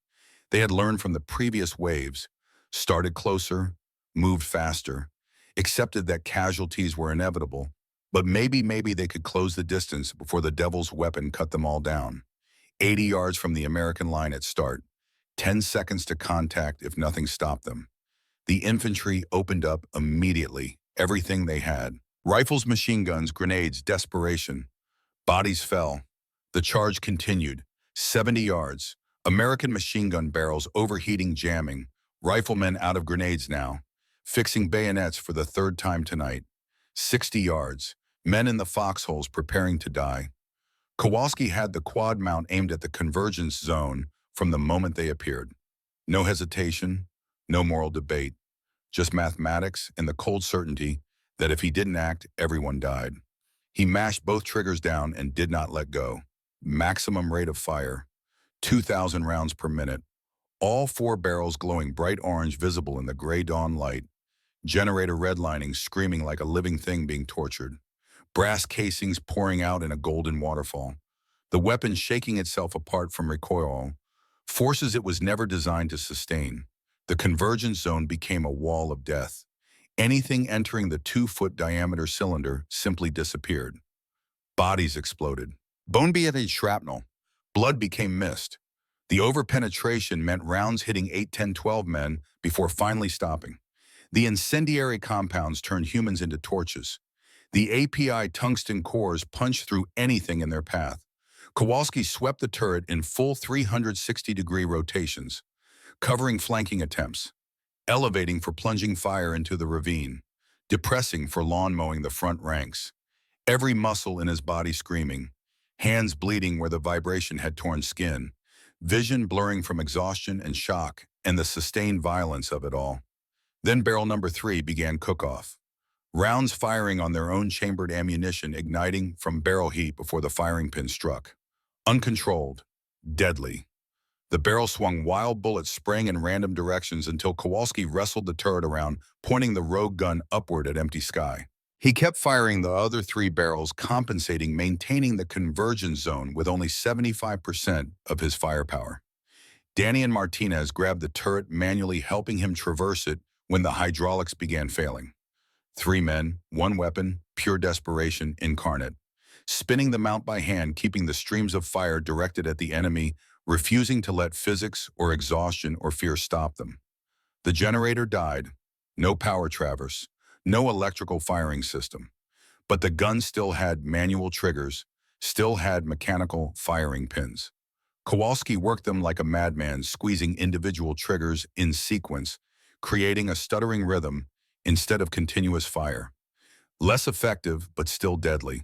They had learned from the previous waves, started closer, moved faster, accepted that casualties were inevitable, but maybe they could close the distance before the devil's weapon cut them all down. 80 yards from the American line at start, 10 seconds to contact if nothing stopped them. The infantry opened up immediately, everything they had. Rifles, machine guns, grenades, desperation. Bodies fell. The charge continued. 70 yards. American machine gun barrels overheating, jamming. Riflemen out of grenades now. Fixing bayonets for the 3rd time tonight. 60 yards. Men in the foxholes preparing to die. Kowalski had the quad mount aimed at the convergence zone from the moment they appeared. No hesitation, no moral debate. Just mathematics and the cold certainty that if he didn't act, everyone died. He mashed both triggers down and did not let go. Maximum rate of fire, 2,000 rounds per minute. All 4 barrels glowing bright orange, visible in the gray dawn light. Generator redlining screaming like a living thing being tortured. Brass casings pouring out in a golden waterfall. The weapon shaking itself apart from recoil, forces it was never designed to sustain. The convergence zone became a wall of death. Anything entering the 2-foot diameter cylinder simply disappeared. Bodies exploded. Bone beaded shrapnel. Blood became mist. The overpenetration meant rounds hitting 8, 10, 12 men before finally stopping. The incendiary compounds turned humans into torches. The API tungsten cores punched through anything in their path. Kowalski swept the turret in full 360-degree rotations, covering flanking attempts, elevating for plunging fire into the ravine, depressing for lawn mowing the front ranks. every muscle in his body screaming, hands bleeding where the vibration had torn skin, vision blurring from exhaustion and shock, and the sustained violence of it all. Then barrel number 3 began cook-off. Rounds firing on their own chambered ammunition igniting from barrel heat before the firing pin struck. Uncontrolled, deadly. The barrel swung wild bullets spraying in random directions until Kowalski wrestled the turret around, pointing the rogue gun upward at empty sky. He kept firing the other 3 barrels, compensating, maintaining the convergence zone with only 75% of his firepower. Danny and Martinez grabbed the turret, manually helping him traverse it when the hydraulics began failing. 3 men, 1 weapon, pure desperation incarnate. Spinning the mount by hand, keeping the streams of fire directed at the enemy, refusing to let physics or exhaustion or fear stop them. The generator died. No power traverse. No electrical firing system. But the gun still had manual triggers, still had mechanical firing pins. Kowalski worked them like a madman, squeezing individual triggers in sequence, creating a stuttering rhythm instead of continuous fire. Less effective, but still deadly.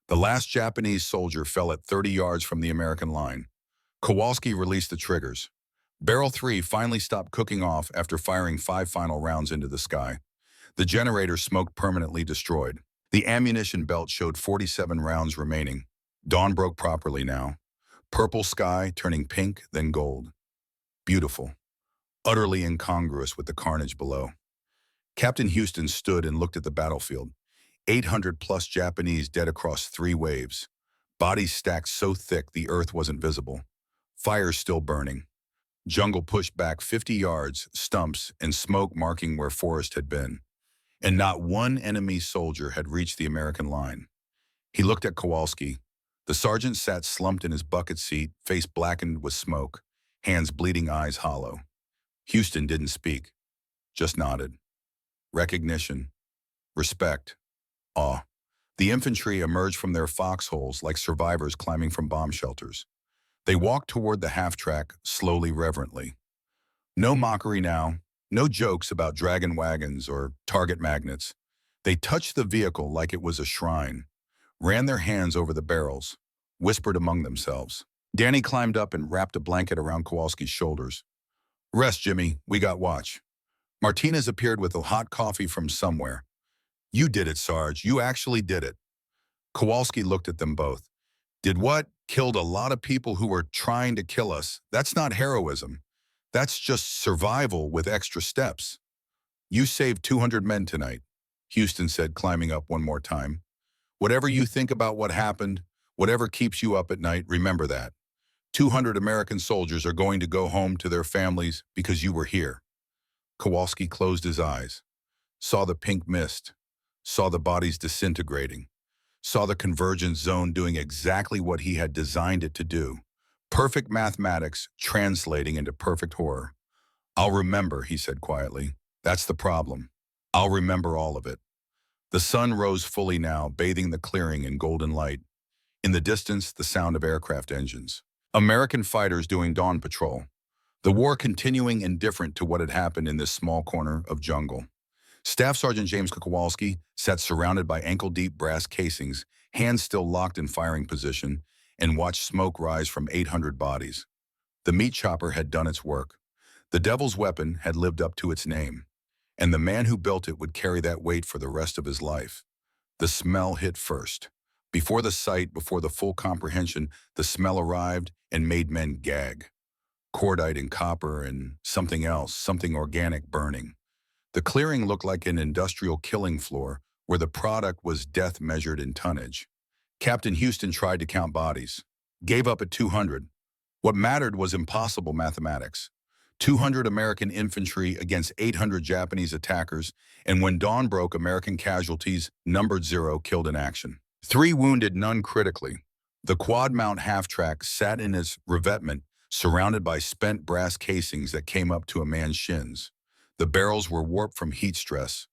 The last Japanese soldier fell at 30 yards from the American line. Kowalski released the triggers. Barrel 3 finally stopped cooking off after firing 5 final rounds into the sky. The generator smoked permanently destroyed. The ammunition belt showed 47 rounds remaining. Dawn broke properly now. Purple sky turning pink, then gold. Beautiful. Utterly incongruous with the carnage below. Captain Houston stood and looked at the battlefield. 800+ Japanese dead across 3 waves. Bodies stacked so thick the earth wasn't visible. Fire still burning. Jungle pushed back 50 yards, stumps and smoke marking where forest had been. And not one enemy soldier had reached the American line. He looked at Kowalski. The sergeant sat slumped in his bucket seat, face blackened with smoke, hands bleeding, eyes hollow. Houston didn't speak, just nodded. Recognition, respect, awe. The infantry emerged from their foxholes like survivors climbing from bomb shelters. They walked toward the half-track, slowly, reverently. No mockery now, no jokes about dragon wagons or target magnets. They touched the vehicle like it was a shrine, ran their hands over the barrels, whispered among themselves. Danny climbed up and wrapped a blanket around Kowalski's shoulders. "Rest, Jimmy, we got watch." Martinez appeared with a hot coffee from somewhere. "You did it, Sarge, you actually did it." Kowalski looked at them both. "Did what? Killed a lot of people who were trying to kill us. That's not heroism. That's just survival with extra steps." "You saved 200 men tonight," Houston said, climbing up one more time. "Whatever you think about what happened, whatever keeps you up at night, remember that. 200 American soldiers are going to go home to their families because you were here." Kowalski closed his eyes, saw the pink mist, saw the bodies disintegrating, saw the convergence zone doing exactly what he had designed it to do. Perfect mathematics translating into perfect horror. "I'll remember," he said quietly. "That's the problem. I'll remember all of it." The sun rose fully now, bathing the clearing in golden light. In the distance, the sound of aircraft engines. American fighters doing dawn patrol. The war continuing indifferent to what had happened in this small corner of jungle. Staff Sergeant James Kowalski sat surrounded by ankle-deep brass casings, hands still locked in firing position, and watched smoke rise from 800 bodies. The meat chopper had done its work. The devil's weapon had lived up to its name, and the man who built it would carry that weight for the rest of his life. The smell hit first. Before the sight, before the full comprehension, the smell arrived and made men gag. Cordite and copper and something else, something organic burning. The clearing looked like an industrial killing floor where the product was death measured in tonnage. Captain Houston tried to count bodies, gave up at 200. What mattered was impossible mathematics. 200 American infantry against 800 Japanese attackers, and when dawn broke, American casualties numbered 0 killed in action. 3 wounded, none critically. The quad-mount half-track sat in its revetment, surrounded by spent brass casings that came up to a man's shins. The barrels were warped from heat stress.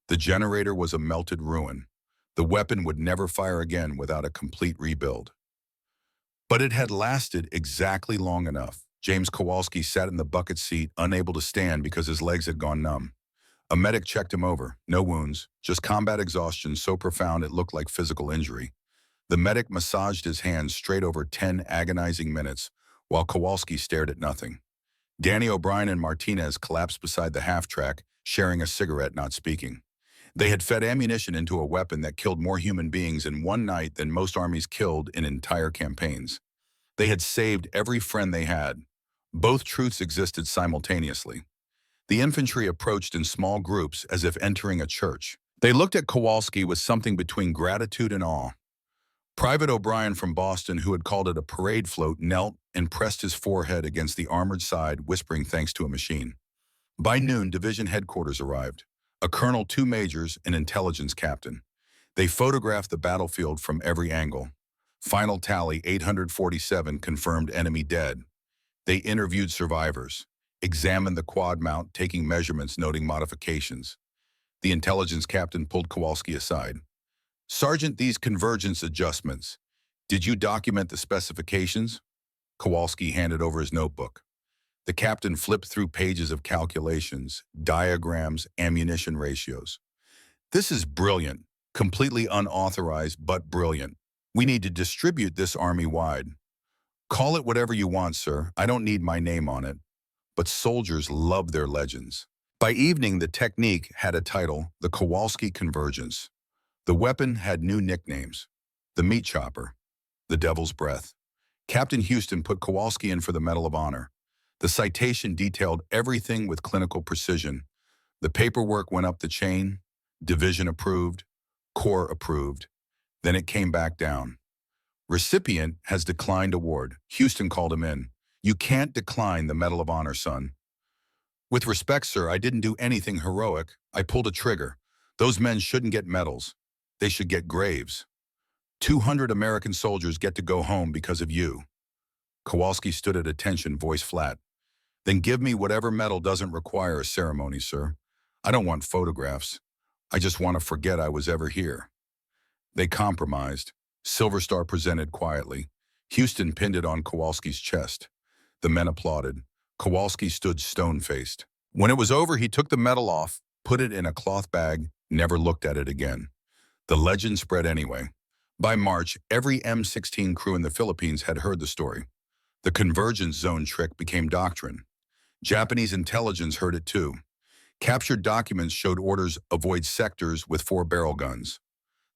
The generator was a melted ruin. The weapon would never fire again without a complete rebuild. But it had lasted exactly long enough. James Kowalski sat in the bucket seat, unable to stand because his legs had gone numb. A medic checked him over. No wounds, just combat exhaustion so profound it looked like physical injury. The medic massaged his hands straight over 10 agonizing minutes, while Kowalski stared at nothing. Danny O'Brien and Martinez collapsed beside the half-track, sharing a cigarette, not speaking. They had fed ammunition into a weapon that killed more human beings in one night than most armies killed in entire campaigns. They had saved every friend they had. Both truths existed simultaneously. The infantry approached in small groups as if entering a church. They looked at Kowalski with something between gratitude and awe. Private O'Brien from Boston, who had called it a parade float, knelt and pressed his forehead against the armored side, whispering thanks to a machine. By noon, division headquarters arrived. A colonel, 2 majors, an intelligence captain. They photographed the battlefield from every angle. Final tally, 847 confirmed enemy dead. They interviewed survivors, examined the quad mount, taking measurements, noting modifications. The intelligence captain pulled Kowalski aside. "Sergeant, these convergence adjustments, did you document the specifications?" Kowalski handed over his notebook. The captain flipped through pages of calculations, diagrams, ammunition ratios. "This is brilliant, completely unauthorized, but brilliant. We need to distribute this army-wide. Call it whatever you want, sir. I don't need my name on it. But soldiers love their legends." By evening, the technique had a title, the Kowalski Convergence. The weapon had new nicknames: the Meat Chopper, the Devil's Breath. Captain Houston put Kowalski in for the Medal of Honor. The citation detailed everything with clinical precision. The paperwork went up the chain, division approved, corps approved. Then it came back down. "Recipient has declined award." Houston called him in. "You can't decline the Medal of Honor, son." "With respect, sir, I didn't do anything heroic. I pulled a trigger. Those men shouldn't get medals. They should get graves. 200 American soldiers get to go home because of you." Kowalski stood at attention, voice flat. "Then give me whatever medal doesn't require a ceremony, sir. I don't want photographs. I just want to forget I was ever here." They compromised. Silver Star presented quietly. Houston pinned it on Kowalski's chest. The men applauded. Kowalski stood stone-faced. When it was over, he took the medal off, put it in a cloth bag, never looked at it again. The legend spread anyway. By March, every M16 crew in the Philippines had heard the story. The convergence zone trick became doctrine. Japanese intelligence heard it too. Captured documents showed orders avoid sectors with 4-barrel guns.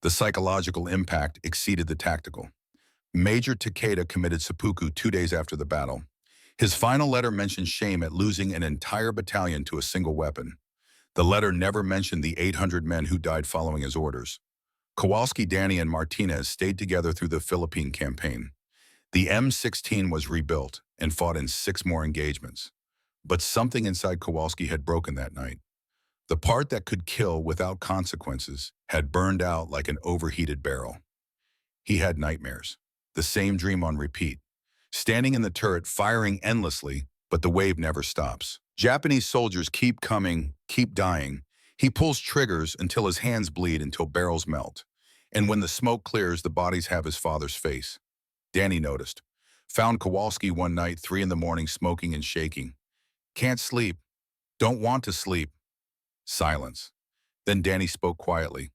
The psychological impact exceeded the tactical. Major Takeda committed seppuku 2 days after the battle. His final letter mentioned shame at losing an entire battalion to a single weapon. The letter never mentioned the 800 men who died following his orders. Kowalski, Danny, and Martinez stayed together through the Philippine campaign. The M16 was rebuilt and fought in 6 more engagements. But something inside Kowalski had broken that night. The part that could kill without consequences had burned out like an overheated barrel. He had nightmares, the same dream on repeat. Standing in the turret, firing endlessly, but the wave never stops. Japanese soldiers keep coming, keep dying. He pulls triggers until his hands bleed, until barrels melt. And when the smoke clears, the bodies have his father's face. Danny noticed. Found Kowalski one night, 3 in the morning, smoking and shaking. "Can't sleep. Don't want to sleep." Silence. Then Danny spoke quietly.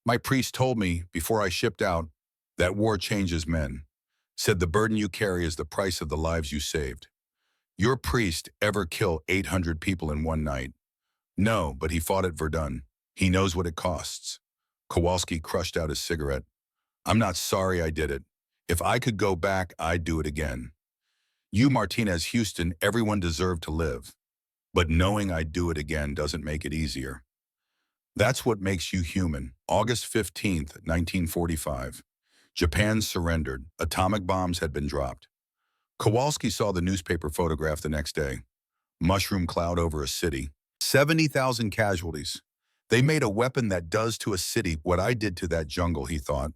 "My priest told me, before I shipped out, that war changes men. Said the burden you carry is the price of the lives you saved. Your priest ever kill 800 people in one night? No, but he fought at Verdun. He knows what it costs." Kowalski crushed out his cigarette. "I'm not sorry I did it. If I could go back, I'd do it again. You, Martinez, Houston, everyone deserved to live. But knowing I'd do it again doesn't make it easier. That's what makes you human." August 15th, 1945. Japan surrendered. Atomic bombs had been dropped. Kowalski saw the newspaper photograph the next day. Mushroom cloud over a city. 70,000 casualties. They made a weapon that does to a city what I did to that jungle, he thought.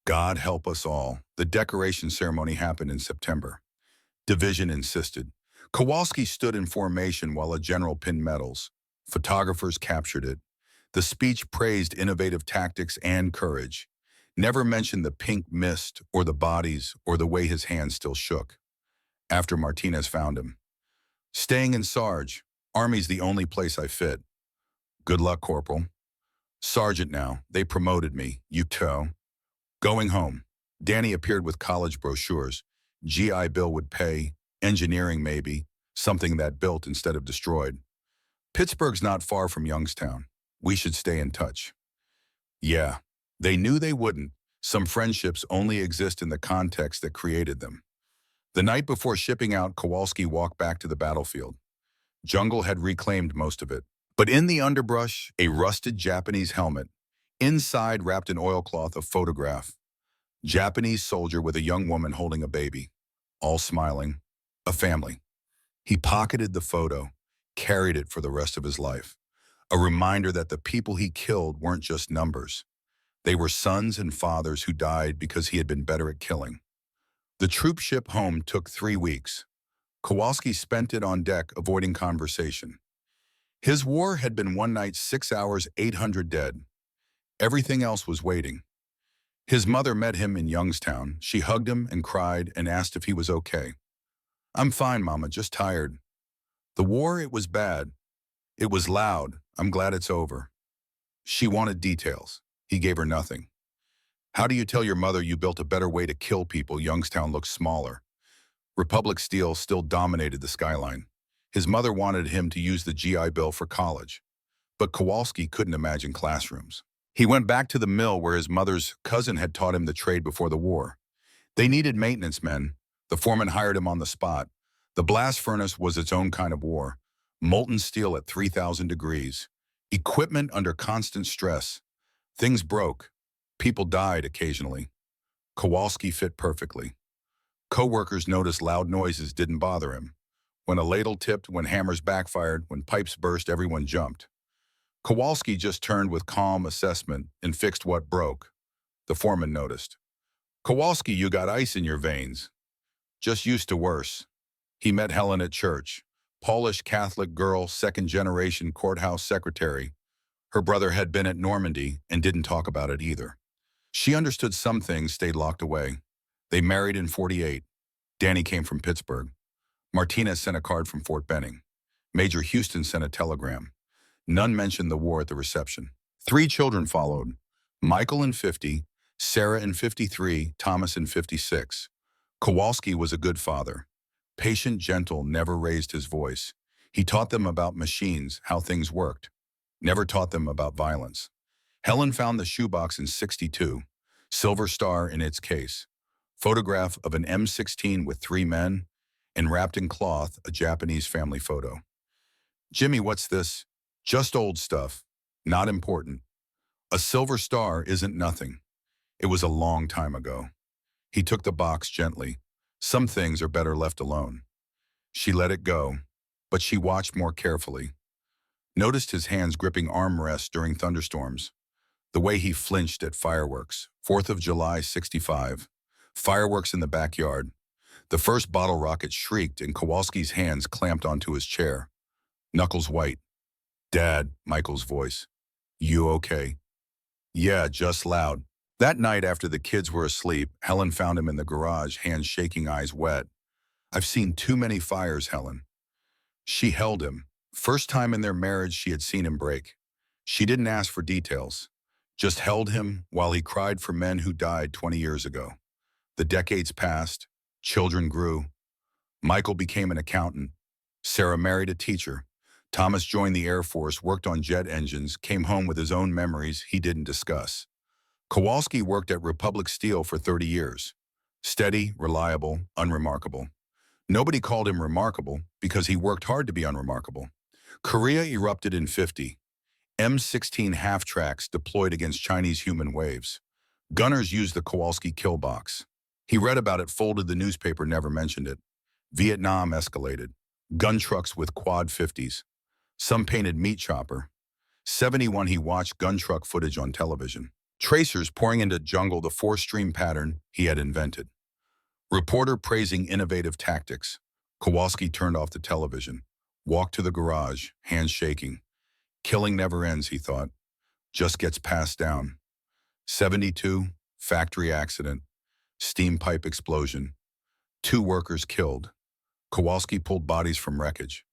God help us all. The decoration ceremony happened in September. Division insisted. Kowalski stood in formation while a general pinned medals. Photographers captured it. The speech praised innovative tactics and courage. Never mentioned the pink mist or the bodies or the way his hands still shook. After Martinez found him. "Staying in Sarge. Army's the only place I fit." Good luck, Corporal. Sergeant now. They promoted me. You toe. Going home. Danny appeared with college brochures. GI Bill would pay. Engineering maybe. Something that built instead of destroyed. Pittsburgh's not far from Youngstown. We should stay in touch. Yeah. They knew they wouldn't. Some friendships only exist in the context that created them. The night before shipping out, Kowalski walked back to the battlefield. Jungle had reclaimed most of it. But in the underbrush, a rusted Japanese helmet. Inside, wrapped in oilcloth, a photograph. Japanese soldier with a young woman holding a baby. All smiling. A family. He pocketed the photo, carried it for the rest of his life. A reminder that the people he killed weren't just numbers. They were sons and fathers who died because he had been better at killing. The troop ship home took 3 weeks. Kowalski spent it on deck avoiding conversation. His war had been one night, 6 hours, 800 dead. Everything else was waiting. His mother met him in Youngstown. She hugged him and cried and asked if he was okay. I'm fine, Mama, just tired. The war, it was bad. It was loud. I'm glad it's over. She wanted details. He gave her nothing. How do you tell your mother you built a better way to kill people? Youngstown looked smaller. Republic Steel still dominated the skyline. His mother wanted him to use the GI Bill for college. But Kowalski couldn't imagine classrooms. He went back to the mill where his mother's cousin had taught him the trade before the war. They needed maintenance men. The foreman hired him on the spot. The blast furnace was its own kind of war. Molten steel at 3,000 degrees. Equipment under constant stress. Things broke. People died occasionally. Kowalski fit perfectly. Co-workers noticed loud noises didn't bother him. When a ladle tipped, when hammers backfired, when pipes burst, everyone jumped. Kowalski just turned with calm assessment and fixed what broke. The foreman noticed. Kowalski, you got ice in your veins. Just used to worse. He met Helen at church. Polish Catholic girl, second-generation courthouse secretary. Her brother had been at Normandy and didn't talk about it either. She understood some things, stayed locked away. They married in '48. Danny came from Pittsburgh. Martinez sent a card from Fort Benning. Major Houston sent a telegram. None mentioned the war at the reception. 3 children followed. Michael in 50, Sarah in 53, Thomas in 56. Kowalski was a good father. Patient, gentle, never raised his voice. He taught them about machines, how things worked. Never taught them about violence. Helen found the shoebox in '62, silver star in its case. Photograph of an M16 with 3 men, and wrapped in cloth, a Japanese family photo. Jimmy, what's this? Just old stuff. Not important. A silver star isn't nothing. It was a long time ago. He took the box gently. Some things are better left alone. She let it go, but she watched more carefully. Noticed his hands gripping armrests during thunderstorms. The way he flinched at fireworks. 4th of July, '65. Fireworks in the backyard. The first bottle rocket shrieked and Kowalski's hands clamped onto his chair. Knuckles white. Dad, Michael's voice. You okay? Yeah, just loud. That night after the kids were asleep, Helen found him in the garage, hands shaking, eyes wet. I've seen too many fires, Helen. She held him. First time in their marriage she had seen him break. She didn't ask for details, just held him while he cried for men who died 20 years ago. The decades passed, children grew. Michael became an accountant. Sarah married a teacher. Thomas joined the Air Force, worked on jet engines, came home with his own memories he didn't discuss. Kowalski worked at Republic Steel for 30 years. Steady, reliable, unremarkable. Nobody called him remarkable because he worked hard to be unremarkable. Korea erupted in '50. M16 half-tracks deployed against Chinese human waves. Gunners used the Kowalski kill box. He read about it, folded the newspaper, never mentioned it. Vietnam escalated. Gun trucks with quad 50s. Some painted meat chopper. '71 he watched gun truck footage on television. Tracers pouring into jungle, the 4-stream pattern he had invented. Reporter praising innovative tactics. Kowalski turned off the television. Walked to the garage, hands shaking. Killing never ends, he thought. Just gets passed down. '72, factory accident. Steam pipe explosion. 2 workers killed. Kowalski pulled bodies from wreckage.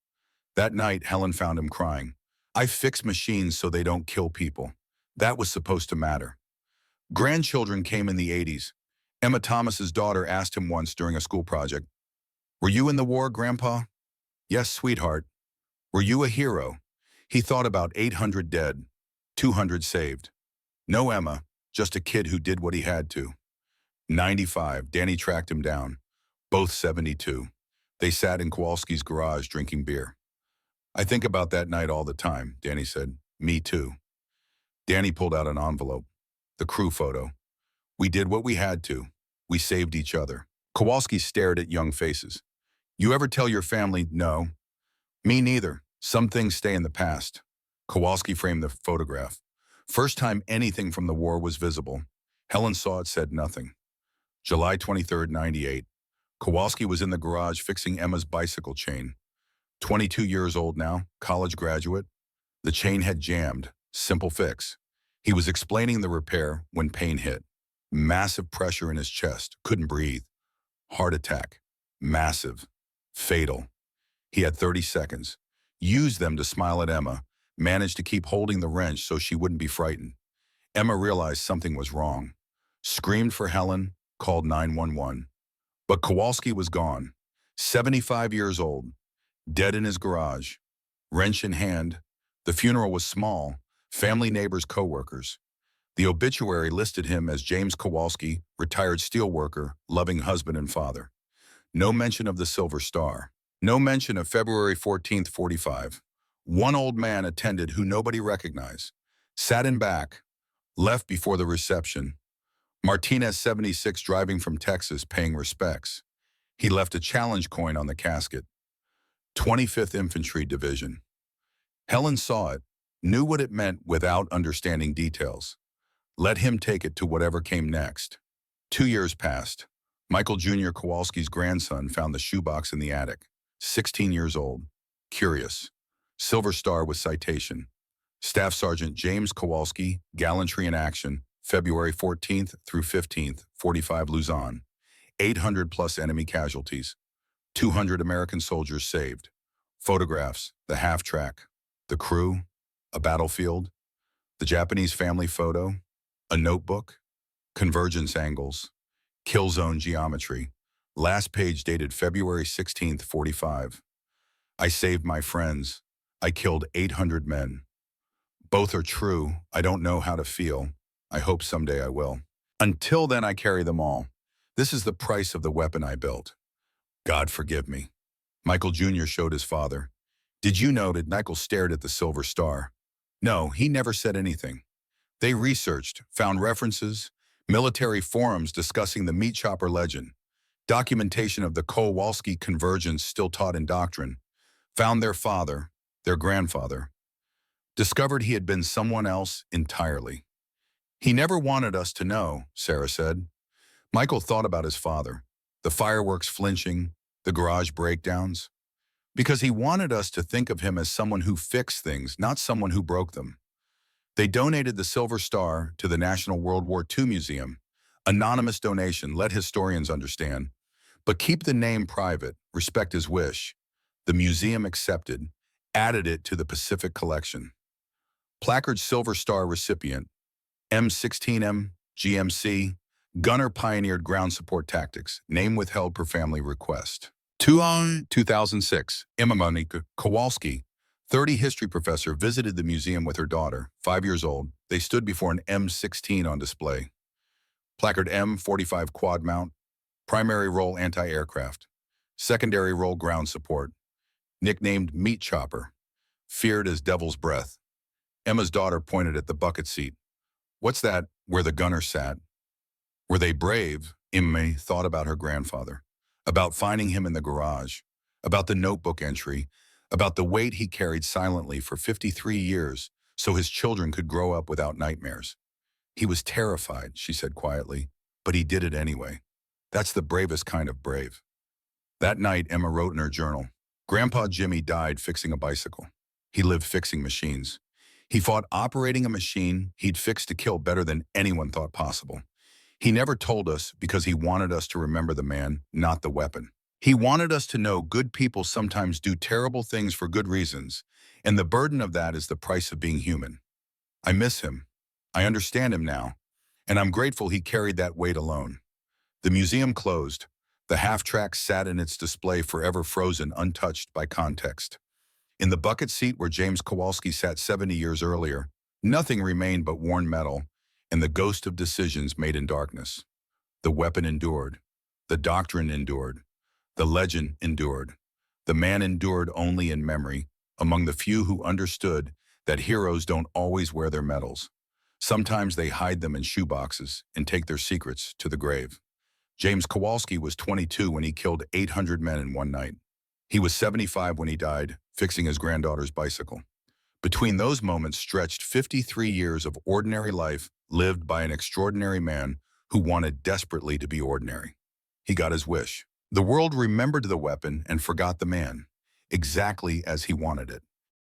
That night, Helen found him crying. I fix machines so they don't kill people. That was supposed to matter. Grandchildren came in the 80s. Emma Thomas's daughter asked him once during a school project, "Were you in the war, Grandpa?" "Yes, sweetheart." "Were you a hero?" He thought about 800 dead, 200 saved. No Emma, just a kid who did what he had to. 95, Danny tracked him down. Both 72. They sat in Kowalski's garage drinking beer. "I think about that night all the time," Danny said. "Me too." Danny pulled out an envelope. The crew photo. "We did what we had to. We saved each other." Kowalski stared at young faces. "You ever tell your family no?" "Me neither. Some things stay in the past." Kowalski framed the photograph. First time anything from the war was visible. Helen saw it, said nothing. July 23rd, 98. Kowalski was in the garage fixing Emma's bicycle chain. 22 years old now, college graduate. The chain had jammed. Simple fix. He was explaining the repair when pain hit. Massive pressure in his chest. Couldn't breathe. Heart attack. Massive. Fatal. He had 30 seconds. Used them to smile at Emma. Managed to keep holding the wrench so she wouldn't be frightened. Emma realized something was wrong. Screamed for Helen. Called 911. But Kowalski was gone. 75 years old. Dead in his garage. Wrench in hand. The funeral was small. Family, neighbors, co-workers. The obituary listed him as James Kowalski, retired steelworker, loving husband and father. No mention of the Silver Star. No mention of February 14th, 45. One old man attended who nobody recognized. Sat in back. Left before the reception. Martinez, 76, driving from Texas, paying respects. He left a challenge coin on the casket. 25th Infantry Division. Helen saw it, knew what it meant without understanding details. Let him take it to whatever came next. 2 years passed. Michael Jr., Kowalski's grandson, found the shoebox in the attic. 16 years old. Curious. Silver Star with citation. Staff Sergeant James Kowalski, Gallantry in Action, February 14th through 15th, 45 Luzon. 800 plus enemy casualties. 200 American soldiers saved. Photographs, the half-track, the crew, a battlefield, the Japanese family photo, a notebook, convergence angles, kill zone geometry. Last page dated February 16th, 45. I saved my friends. I killed 800 men. Both are true. I don't know how to feel. I hope someday I will. Until then, I carry them all. This is the price of the weapon I built. God forgive me. Michael Jr. showed his father. Did you know that Michael stared at the Silver Star? No, he never said anything. They researched, found references, military forums discussing the meat chopper legend, documentation of the Kowalski convergence still taught in doctrine, found their father, their grandfather, discovered he had been someone else entirely. He never wanted us to know, Sarah said. Michael thought about his father, the fireworks flinching, the garage breakdowns, because he wanted us to think of him as someone who fixed things, not someone who broke them. They donated the Silver Star to the National World War II Museum. Anonymous donation, let historians understand. But keep the name private, respect his wish. The museum accepted, added it to the Pacific collection. Placard Silver Star recipient, M16M, GMC, gunner pioneered ground support tactics, name withheld per family request. 2006, Emma Monica Kowalski, 30 history professor, visited the museum with her daughter, 5 years old. They stood before an M16 on display. Placard M45 quad mount, primary role anti-aircraft, secondary role ground support, nicknamed Meat Chopper, feared as Devil's Breath. Emma's daughter pointed at the bucket seat. What's that, where the gunner sat? Were they brave? Emma thought about her grandfather, about finding him in the garage, about the notebook entry, about the weight he carried silently for 53 years so his children could grow up without nightmares. He was terrified, she said quietly, but he did it anyway. That's the bravest kind of brave. That night, Emma wrote in her journal, Grandpa Jimmy died fixing a bicycle. He lived fixing machines. He fought operating a machine he'd fixed to kill better than anyone thought possible. He never told us because he wanted us to remember the man, not the weapon. He wanted us to know good people sometimes do terrible things for good reasons, and the burden of that is the price of being human. I miss him. I understand him now, and I'm grateful he carried that weight alone. The museum closed. The half-track sat in its display forever frozen, untouched by context. In the bucket seat where James Kowalski sat 70 years earlier, nothing remained but worn metal and the ghost of decisions made in darkness. The weapon endured. The doctrine endured. The legend endured. The man endured only in memory, among the few who understood that heroes don't always wear their medals. Sometimes they hide them in shoeboxes and take their secrets to the grave. James Kowalski was 22 when he killed 800 men in one night. He was 75 when he died, fixing his granddaughter's bicycle. Between those moments stretched 53 years of ordinary life lived by an extraordinary man who wanted desperately to be ordinary. He got his wish. The world remembered the weapon and forgot the man, exactly as he wanted it.